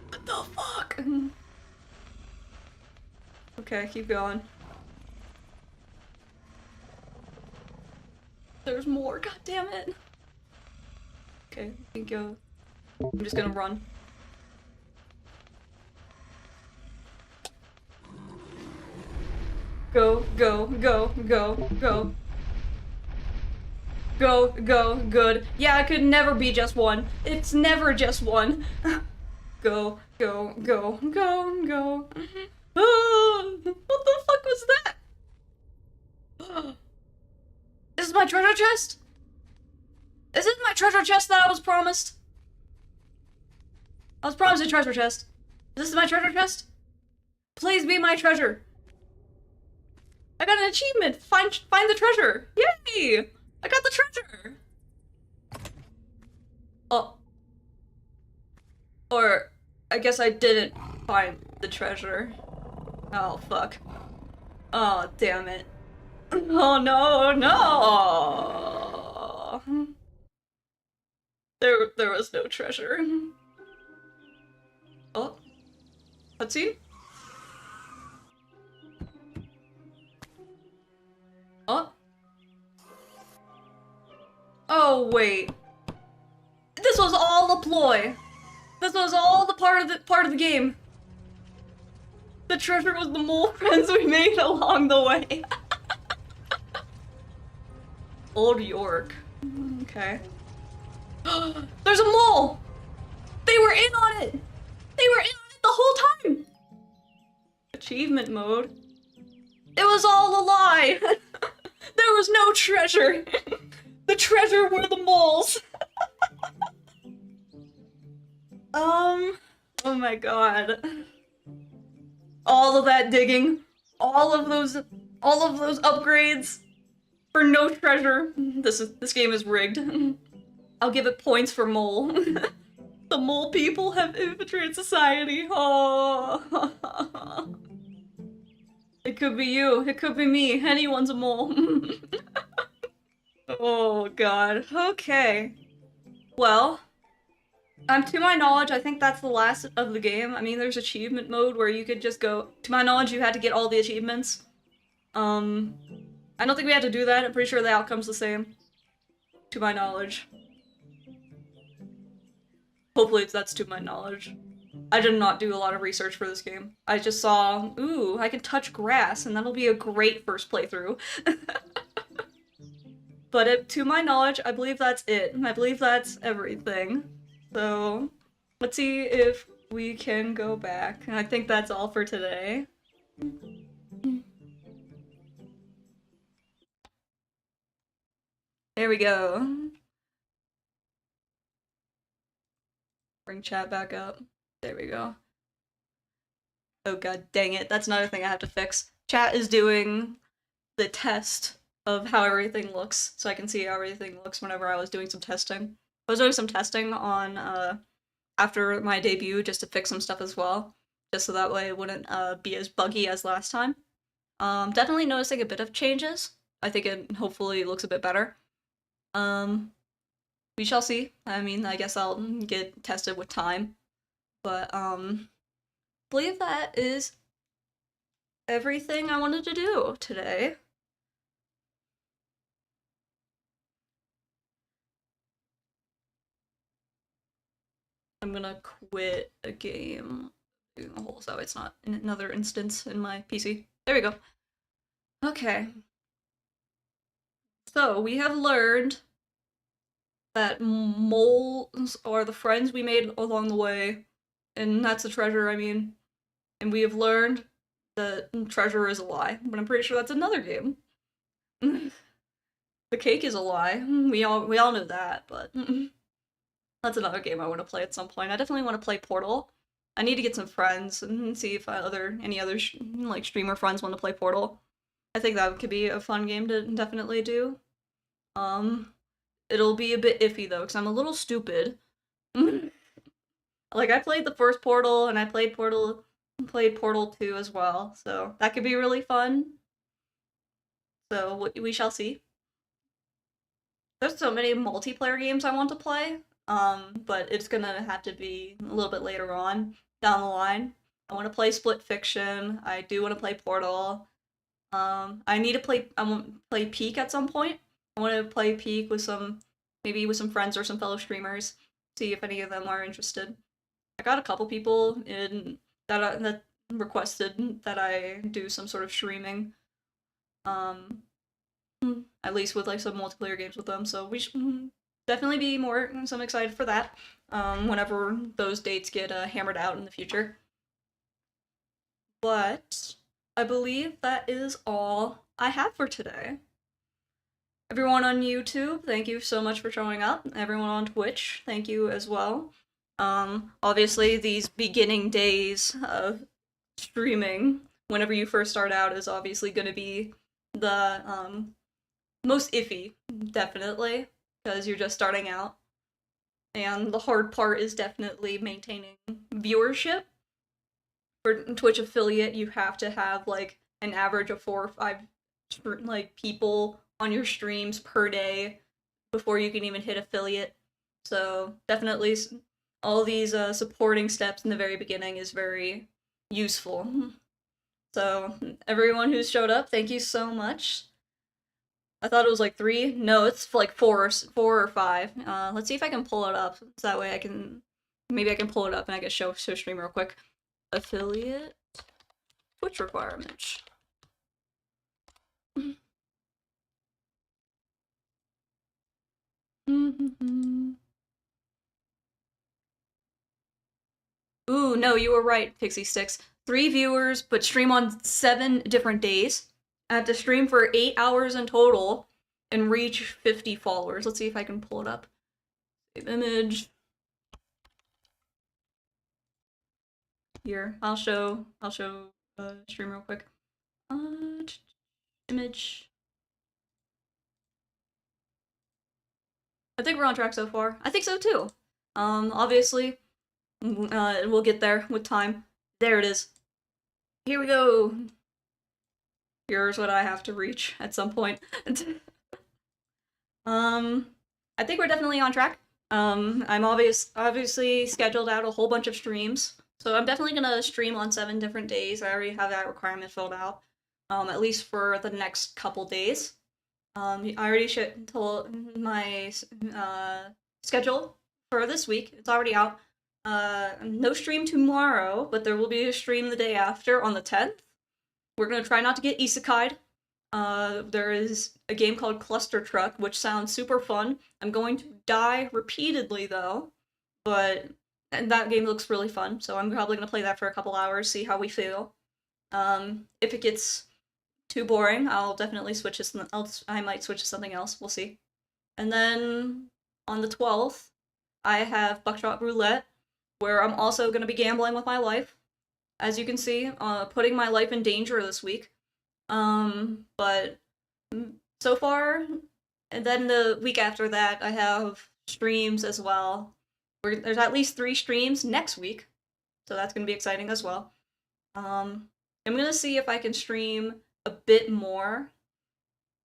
What the fuck? Okay, keep going. There's more, god damn it. Okay, we can go. I'm just gonna run. Go, go, go, go, go. Go, go, good. Yeah, it could never be just one. It's never just one. Go, go, go, go, go. What the fuck was that? Is this my treasure chest? Is this my treasure chest that I was promised? I was promised a treasure chest. This is my treasure chest? Please be my treasure. I got an achievement. Find the treasure. Yay! I got the treasure. Oh. Or I guess I didn't find the treasure. Oh fuck. Oh damn it. Oh no, no. There was no treasure. Oh. Cutscene? Oh. Oh wait. This was all a ploy. This was all the part of the game. The treasure was the mole friends we made along the way. Old York. Okay. There's a mole! They were in on it! They were in on it the whole time! Achievement mode. It was all a lie! There was no treasure! The treasure were the moles! Oh my god. All of that digging, all of those upgrades for no treasure. This game is rigged. I'll give it points for mole. The mole people have infiltrated society. Oh. It could be you. It could be me. Anyone's a mole. Oh god. Okay. Well, to my knowledge, I think that's the last of the game. I mean, there's achievement mode where you could just go. To my knowledge, you had to get all the achievements. I don't think we had to do that. I'm pretty sure the outcome's the same. To my knowledge. Hopefully that's to my knowledge. I did not do a lot of research for this game. I just saw, ooh, I can touch grass, and that'll be a great first playthrough. But to my knowledge, I believe that's it. I believe that's everything. So, let's see if we can go back. I think that's all for today. There we go. Bring chat back up. There we go. Oh god dang it, that's another thing I have to fix. Chat is doing the test of how everything looks, so I can see how everything looks whenever I was doing some testing. I was doing some testing on, after my debut, just to fix some stuff as well, just so that way it wouldn't, be as buggy as last time. Definitely noticing a bit of changes. I think it hopefully looks a bit better. We shall see. I mean, I guess I'll get tested with time. But, believe that is everything I wanted to do today. I'm gonna quit a game. Doing the whole so it's not in another instance in my PC. There we go. Okay. So, we have learned that moles are the friends we made along the way, and that's the treasure, I mean. And we have learned that treasure is a lie, but I'm pretty sure that's another game. The cake is a lie. We all know that, but that's another game I want to play at some point. I definitely want to play Portal. I need to get some friends and see if any other like streamer friends want to play Portal. I think that could be a fun game to definitely do. It'll be a bit iffy though, because I'm a little stupid. Like I played the first Portal and I played Portal 2 as well, so that could be really fun. So we shall see. There's so many multiplayer games I want to play, but it's gonna have to be a little bit later on down the line. I want to play Split Fiction. I do want to play Portal. I want to play Peak at some point. I want to play Peak with maybe with some friends or some fellow streamers. See if any of them are interested. I got a couple people that requested that I do some sort of streaming. At least with like some multiplayer games with them, so we should definitely be some excited for that whenever those dates get hammered out in the future. But I believe that is all I have for today. Everyone on YouTube, thank you so much for showing up. Everyone on Twitch, thank you as well. Obviously these beginning days of streaming, whenever you first start out, is obviously going to be the most iffy, definitely, because you're just starting out. And the hard part is definitely maintaining viewership. For Twitch affiliate, you have to have like an average of 4 or 5 like people on your streams per day before you can even hit affiliate. So definitely all these supporting steps in the very beginning is very useful. So everyone who's showed up, thank you so much. I thought it was like 3. No, it's like 4 or 5. Let's see if I can pull it up. So that way I can, maybe I can pull it up and I can show stream real quick. Affiliate Twitch requirements. Ooh, no, you were right, Pixie Sticks. 3 viewers, but stream on 7 different days. I have to stream for 8 hours in total and reach 50 followers. Let's see if I can pull it up. Save image. Here, I'll show stream real quick. Image. I think we're on track so far. I think so too. Obviously, we'll get there with time. There it is. Here we go. Here's what I have to reach at some point. I think we're definitely on track. I'm obviously scheduled out a whole bunch of streams, so I'm definitely gonna stream on 7 different days. I already have that requirement filled out, at least for the next couple days. I already told my schedule for this week. It's already out. No stream tomorrow, but there will be a stream the day after on the 10th. We're gonna try not to get isekai'd. There is a game called Cluster Truck, which sounds super fun. I'm going to die repeatedly though, but that game looks really fun, so I'm probably gonna play that for a couple hours, see how we feel. If it gets too boring, I'll definitely switch to I might switch to something else. We'll see. And then on the 12th, I have Buckshot Roulette, where I'm also gonna be gambling with my life. As you can see, putting my life in danger this week. But so far, and then the week after that, I have streams as well. There's at least 3 streams next week, so that's gonna be exciting as well. I'm gonna see if I can stream a bit more.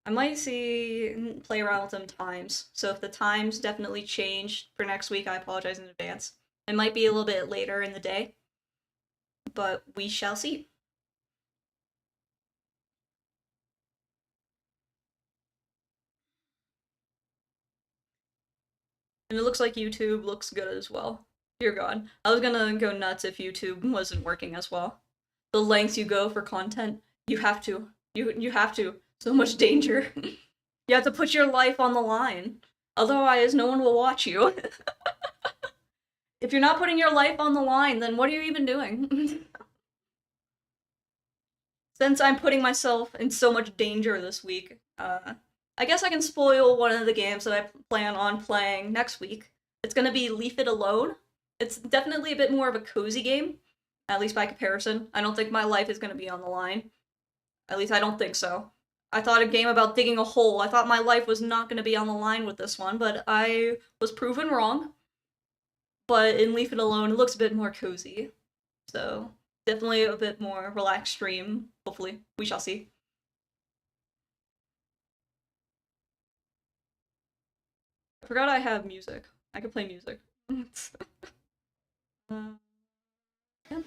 I might play around with some times. So if the times definitely change for next week, I apologize in advance. It might be a little bit later in the day, but we shall see. And it looks like YouTube looks good as well. Dear God. I was gonna go nuts if YouTube wasn't working as well. The lengths you go for content, you have to. You have to. So much danger. You have to put your life on the line. Otherwise, no one will watch you. If you're not putting your life on the line, then what are you even doing? Since I'm putting myself in so much danger this week, I guess I can spoil one of the games that I plan on playing next week. It's gonna be Leave It Alone. It's definitely a bit more of a cozy game, at least by comparison. I don't think my life is gonna be on the line. At least I don't think so. I thought a game about digging a hole. I thought my life was not gonna be on the line with this one, but I was proven wrong. But in Leave It Alone, it looks a bit more cozy. So, definitely a bit more relaxed stream, hopefully. We shall see. I forgot I have music. I could play music. Yeah.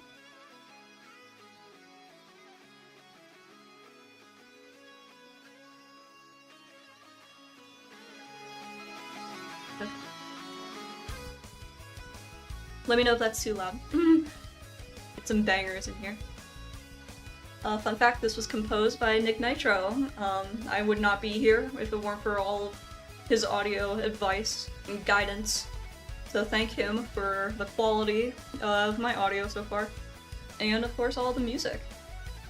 Let me know if that's too loud. Get some bangers in here. Fun fact, this was composed by Nick Nitro. I would not be here if it weren't for all of his audio advice and guidance. So thank him for the quality of my audio so far. And of course all the music.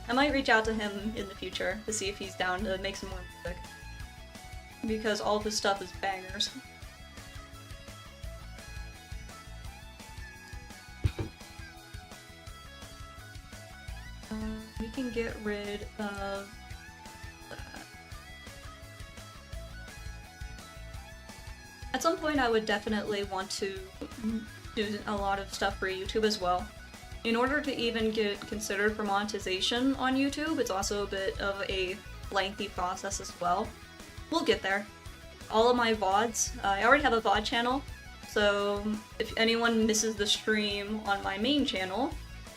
I might reach out to him in the future to see if he's down to make some more music. Because all of his stuff is bangers. can get rid of that. At some point I would definitely want to do a lot of stuff for YouTube as well. In order to even get considered for monetization on YouTube, it's also a bit of a lengthy process as well. We'll get there. All of my VODs, I already have a VOD channel, so if anyone misses the stream on my main channel,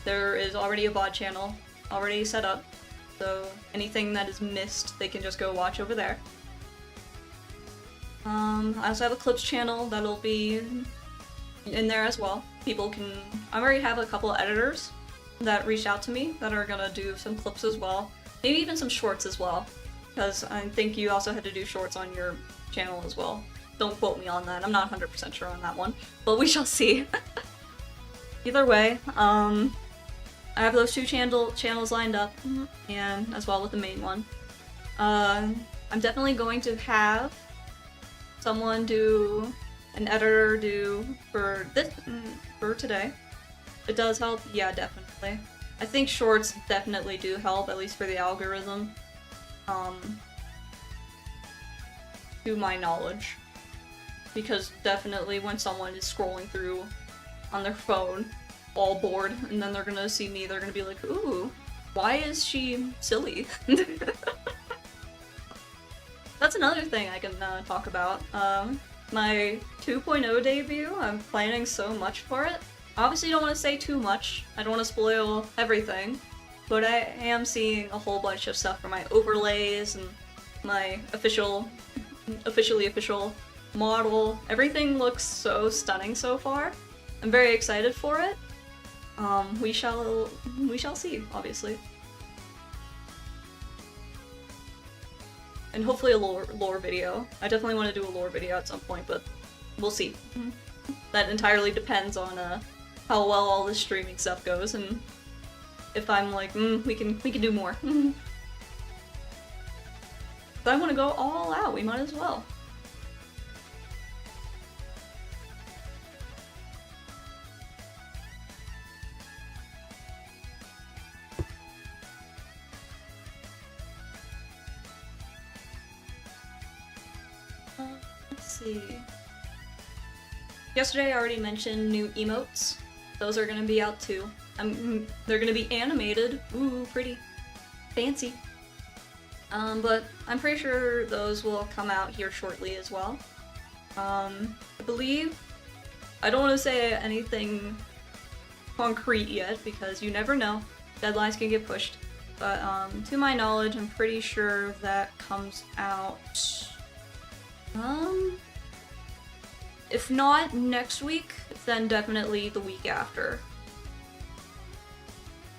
there is already a VOD channel already set up, so anything that is missed, they can just go watch over there. I also have a clips channel that'll be in there as well. People can... I already have a couple of editors that reached out to me that are gonna do some clips as well. Maybe even some shorts as well, because I think you also had to do shorts on your channel as well. Don't quote me on that, I'm not 100% sure on that one, but we shall see. Either way, I have those two channels lined up, and as well with the main one. I'm definitely going to have someone an editor do for this, for today. It does help, yeah, definitely. I think shorts definitely do help, at least for the algorithm. To my knowledge. Because definitely when someone is scrolling through on their phone, all bored, and then they're gonna see me, they're gonna be like, ooh, why is she silly? That's another thing I can talk about. My 2.0 debut, I'm planning so much for it. Obviously don't want to say too much, I don't want to spoil everything, but I am seeing a whole bunch of stuff for my overlays and my officially official model. Everything looks so stunning so far. I'm very excited for it. We shall see, obviously. And hopefully a lore video. I definitely want to do a lore video at some point, but we'll see. That entirely depends on how well all this streaming stuff goes, and if I'm like, we can do more. If I want to go all out, we might as well. Let's see. Yesterday I already mentioned new emotes. Those are gonna be out too. They're gonna be animated. Ooh, pretty. Fancy. But I'm pretty sure those will come out here shortly as well. I believe... I don't want to say anything concrete yet, because you never know. Deadlines can get pushed. But to my knowledge, I'm pretty sure that comes out... if not next week, then definitely the week after.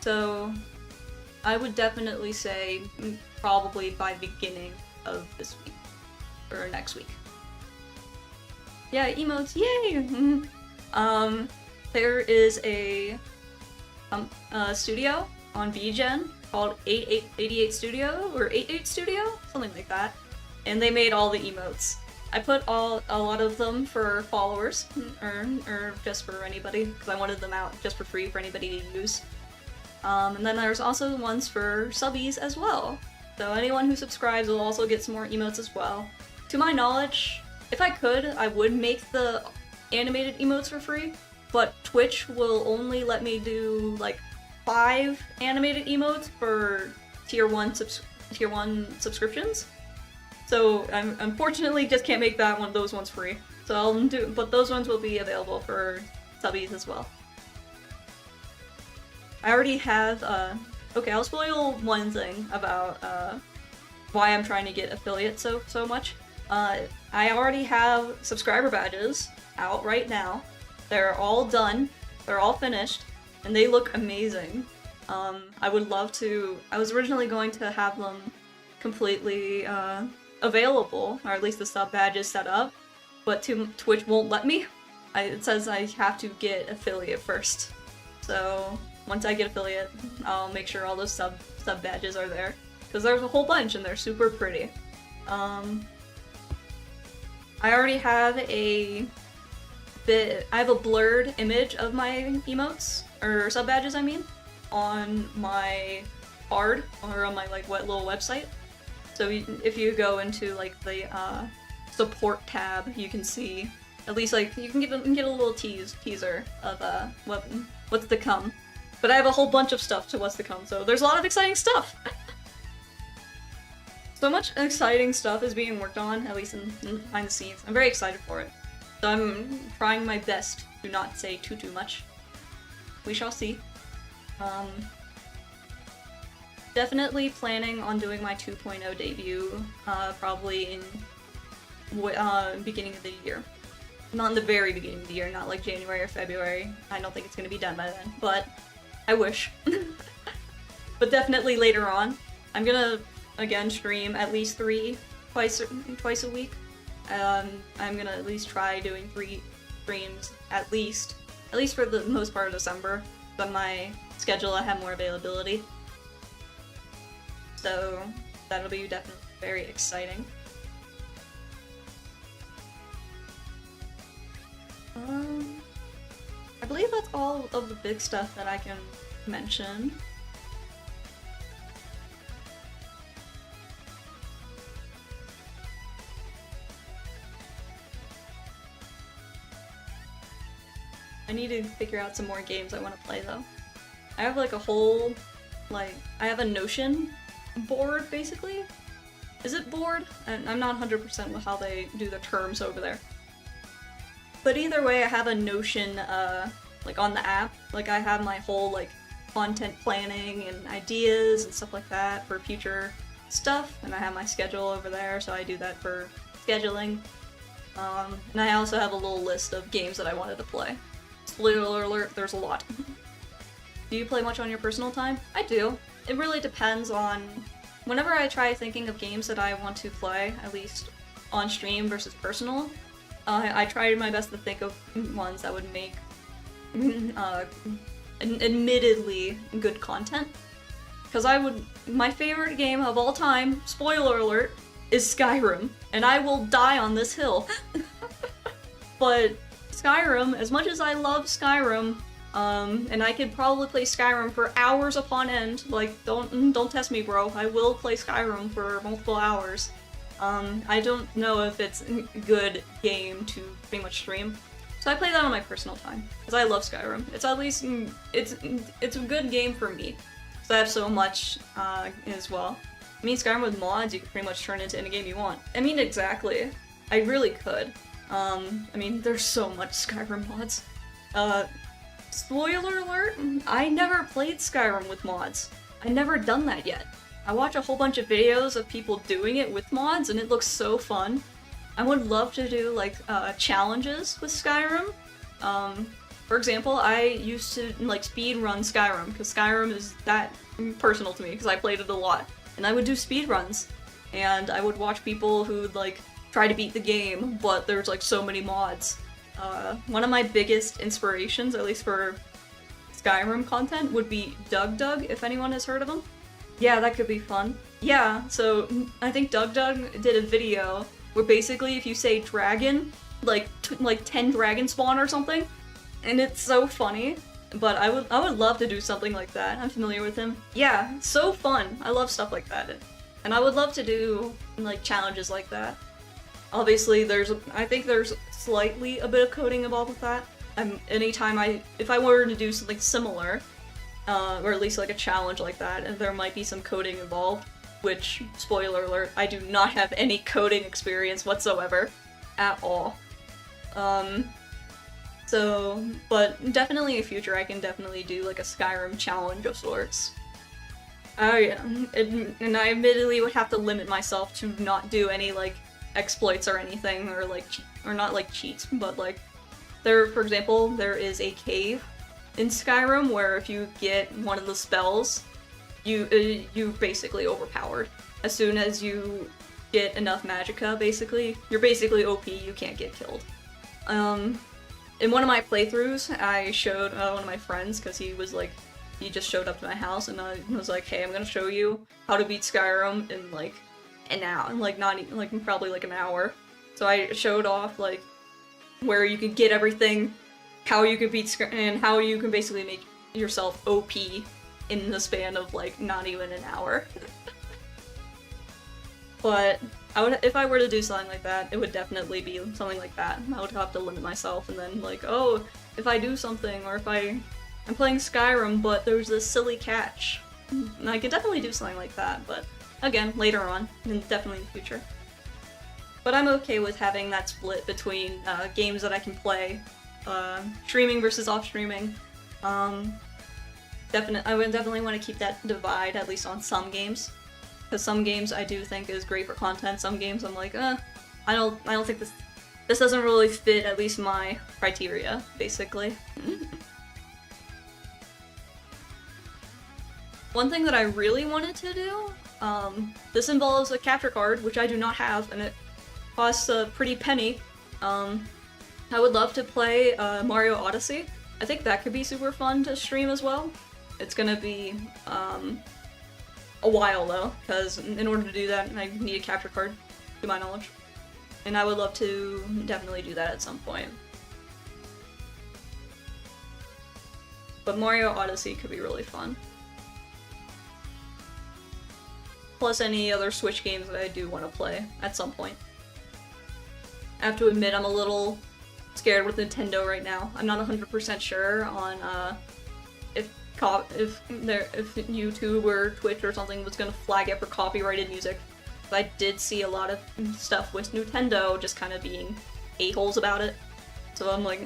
So I would definitely say probably by the beginning of this week, or next week. Yeah, emotes, yay! There is a studio on VGen called 88 Studio, or 88 Studio? Something like that. And they made all the emotes. I put a lot of them for followers, or just for anybody, because I wanted them out just for free for anybody to use. And then there's also ones for subbies as well. So anyone who subscribes will also get some more emotes as well. To my knowledge, if I could, I would make the animated emotes for free, but Twitch will only let me do like 5 animated emotes for tier 1 subscriptions. So I unfortunately just can't make those ones free. So I'll do, but those ones will be available for subbies as well. I already have, okay, I'll spoil one thing about why I'm trying to get affiliates so much. I already have subscriber badges out right now. They're all done, they're all finished, and they look amazing. I would love to, I was originally going to have them completely available, or at least the sub badges set up, but Twitch won't let me. It says I have to get affiliate first. So once I get affiliate, I'll make sure all those sub badges are there, because there's a whole bunch and they're super pretty. I already have I have a blurred image of my emotes, or sub badges I mean, on my card or on my like little website. So if you go into like the support tab, you can see at least like you can get a little teaser of what's to come. But I have a whole bunch of stuff to what's to come, so there's a lot of exciting stuff. So much exciting stuff is being worked on, at least in behind the scenes. I'm very excited for it. So I'm trying my best to not say too much. We shall see. Definitely planning on doing my 2.0 debut, probably in beginning of the year. Not in the very beginning of the year, not like January or February. I don't think it's gonna be done by then, but I wish. But definitely later on. I'm gonna, again, stream at least twice a week. I'm gonna at least try doing 3 streams at least for the most part of December. But my schedule, I have more availability. So that'll be definitely very exciting. I believe that's all of the big stuff that I can mention. I need to figure out some more games I want to play though. I have like a whole, I have a Notion board basically. Is it board? I'm not 100% with how they do the terms over there. But either way, I have a Notion, like on the app. Like I have my whole like content planning and ideas and stuff like that for future stuff. And I have my schedule over there, so I do that for scheduling. And I also have a little list of games that I wanted to play. Spoiler alert, there's a lot. Do you play much on your personal time? I do. It really depends on... Whenever I try thinking of games that I want to play, at least on stream versus personal, I try my best to think of ones that would make admittedly good content. Because my favorite game of all time, spoiler alert, is Skyrim, and I will die on this hill. But Skyrim, as much as I love Skyrim, and I could probably play Skyrim for hours upon end, like, don't test me, bro, I will play Skyrim for multiple hours. I don't know if it's a good game to pretty much stream, so I play that on my personal time, because I love Skyrim. It's at least, it's a good game for me, because I have so much, as well. I mean, Skyrim with mods, you can pretty much turn it into any game you want. I mean, exactly. I really could. I mean, there's so much Skyrim mods. Spoiler alert, I never played Skyrim with mods. I never done that yet. I watch a whole bunch of videos of people doing it with mods, and it looks so fun. I would love to do, like, challenges with Skyrim. For example, I used to, like, speedrun Skyrim, because Skyrim is that personal to me, because I played it a lot. And I would do speedruns, and I would watch people who would, like, try to beat the game, but there's, like, so many mods. One of my biggest inspirations, at least for Skyrim content, would be Doug, if anyone has heard of him. Yeah, that could be fun. Yeah, so I think Doug did a video where basically if you say dragon, like 10 dragon spawn or something, and it's so funny. But I would love to do something like that. I'm familiar with him. Yeah, so fun. I love stuff like that. And I would love to do, like, challenges like that. Obviously, I think there's slightly a bit of coding involved with that. If I were to do something similar, or at least like a challenge like that, and there might be some coding involved, which, spoiler alert, I do not have any coding experience whatsoever. At all. But definitely in the future I can definitely do like a Skyrim challenge of sorts. Oh yeah, and I admittedly would have to limit myself to not do any like exploits or anything, or not like cheats, but like for example, there is a cave in Skyrim where if you get one of the spells, you're basically overpowered. As soon as you get enough magicka, basically, you're basically OP, you can't get killed. In one of my playthroughs, I showed one of my friends, because he just showed up to my house, and I was like, hey, I'm gonna show you how to beat Skyrim in, like, an hour, probably, like, an hour. So I showed off, like, where you could get everything, how you could beat Skyrim, and how you can basically make yourself OP in the span of like not even an hour. But if I were to do something like that, it would definitely be something like that. I would have to limit myself, and then like, oh, if I do something, or if I'm playing Skyrim, but there's this silly catch. And I could definitely do something like that, but again, later on, and definitely in the future. But I'm okay with having that split between games that I can play, streaming versus off streaming. I would definitely want to keep that divide, at least on some games. Because some games I do think is great for content, some games I'm like, I don't think this doesn't really fit at least my criteria, basically. One thing that I really wanted to do, this involves a capture card, which I do not have, and it costs a pretty penny. I would love to play Mario Odyssey. I think that could be super fun to stream as well. It's gonna be a while though, because in order to do that, I need a capture card, to my knowledge. And I would love to definitely do that at some point. But Mario Odyssey could be really fun. Plus any other Switch games that I do want to play at some point. I have to admit I'm a little scared with Nintendo right now. I'm not 100% sure on if YouTube or Twitch or something was gonna flag it for copyrighted music. But I did see a lot of stuff with Nintendo just kind of being a-holes about it. So I'm like,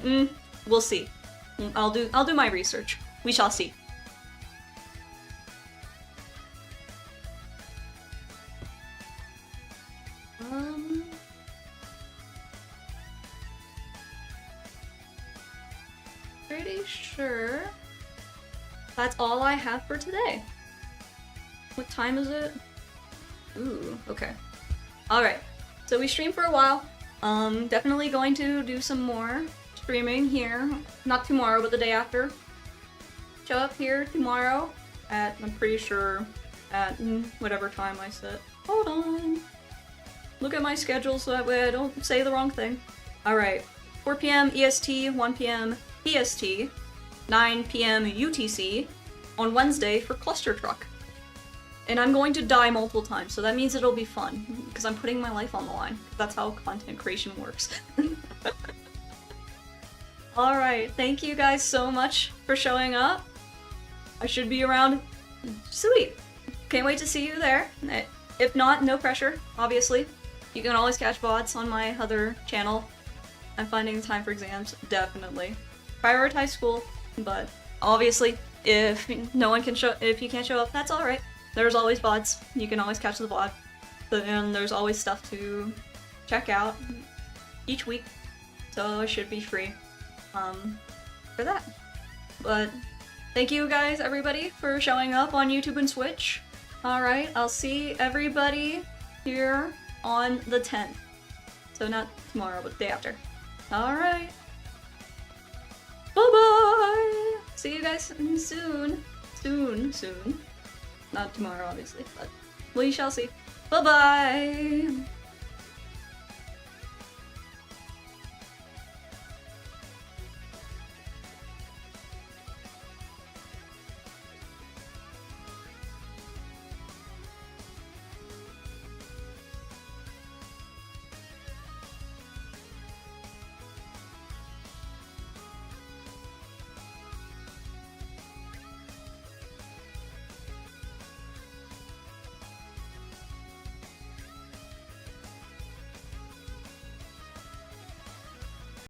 we'll see. I'll do my research. We shall see. Pretty sure that's all I have for today. What time is it? Ooh, okay. Alright, so we streamed for a while. Definitely going to do some more streaming here. Not tomorrow, but the day after. Show up here tomorrow at, I'm pretty sure, at whatever time I set. Hold on. Look at my schedule so that way I don't say the wrong thing. Alright, 4 p.m. EST, 1 p.m. PST, 9 p.m. UTC on Wednesday for Cluster Truck. And I'm going to die multiple times, so that means it'll be fun, because I'm putting my life on the line. That's how content creation works. Alright, thank you guys so much for showing up. I should be around. Sweet. Can't wait to see you there. If not, no pressure, obviously. You can always catch VODs on my other channel. I'm finding the time for exams, definitely. Prioritize school, but obviously, if you can't show up, that's alright. There's always VODs. You can always catch the VOD. And there's always stuff to check out each week. So it should be free for that. But thank you guys, everybody, for showing up on YouTube and Switch. Alright, I'll see everybody here on the 10th. So not tomorrow, but the day after. Alright. Bye-bye! See you guys soon. Soon. Not tomorrow, obviously, but we shall see. Bye-bye!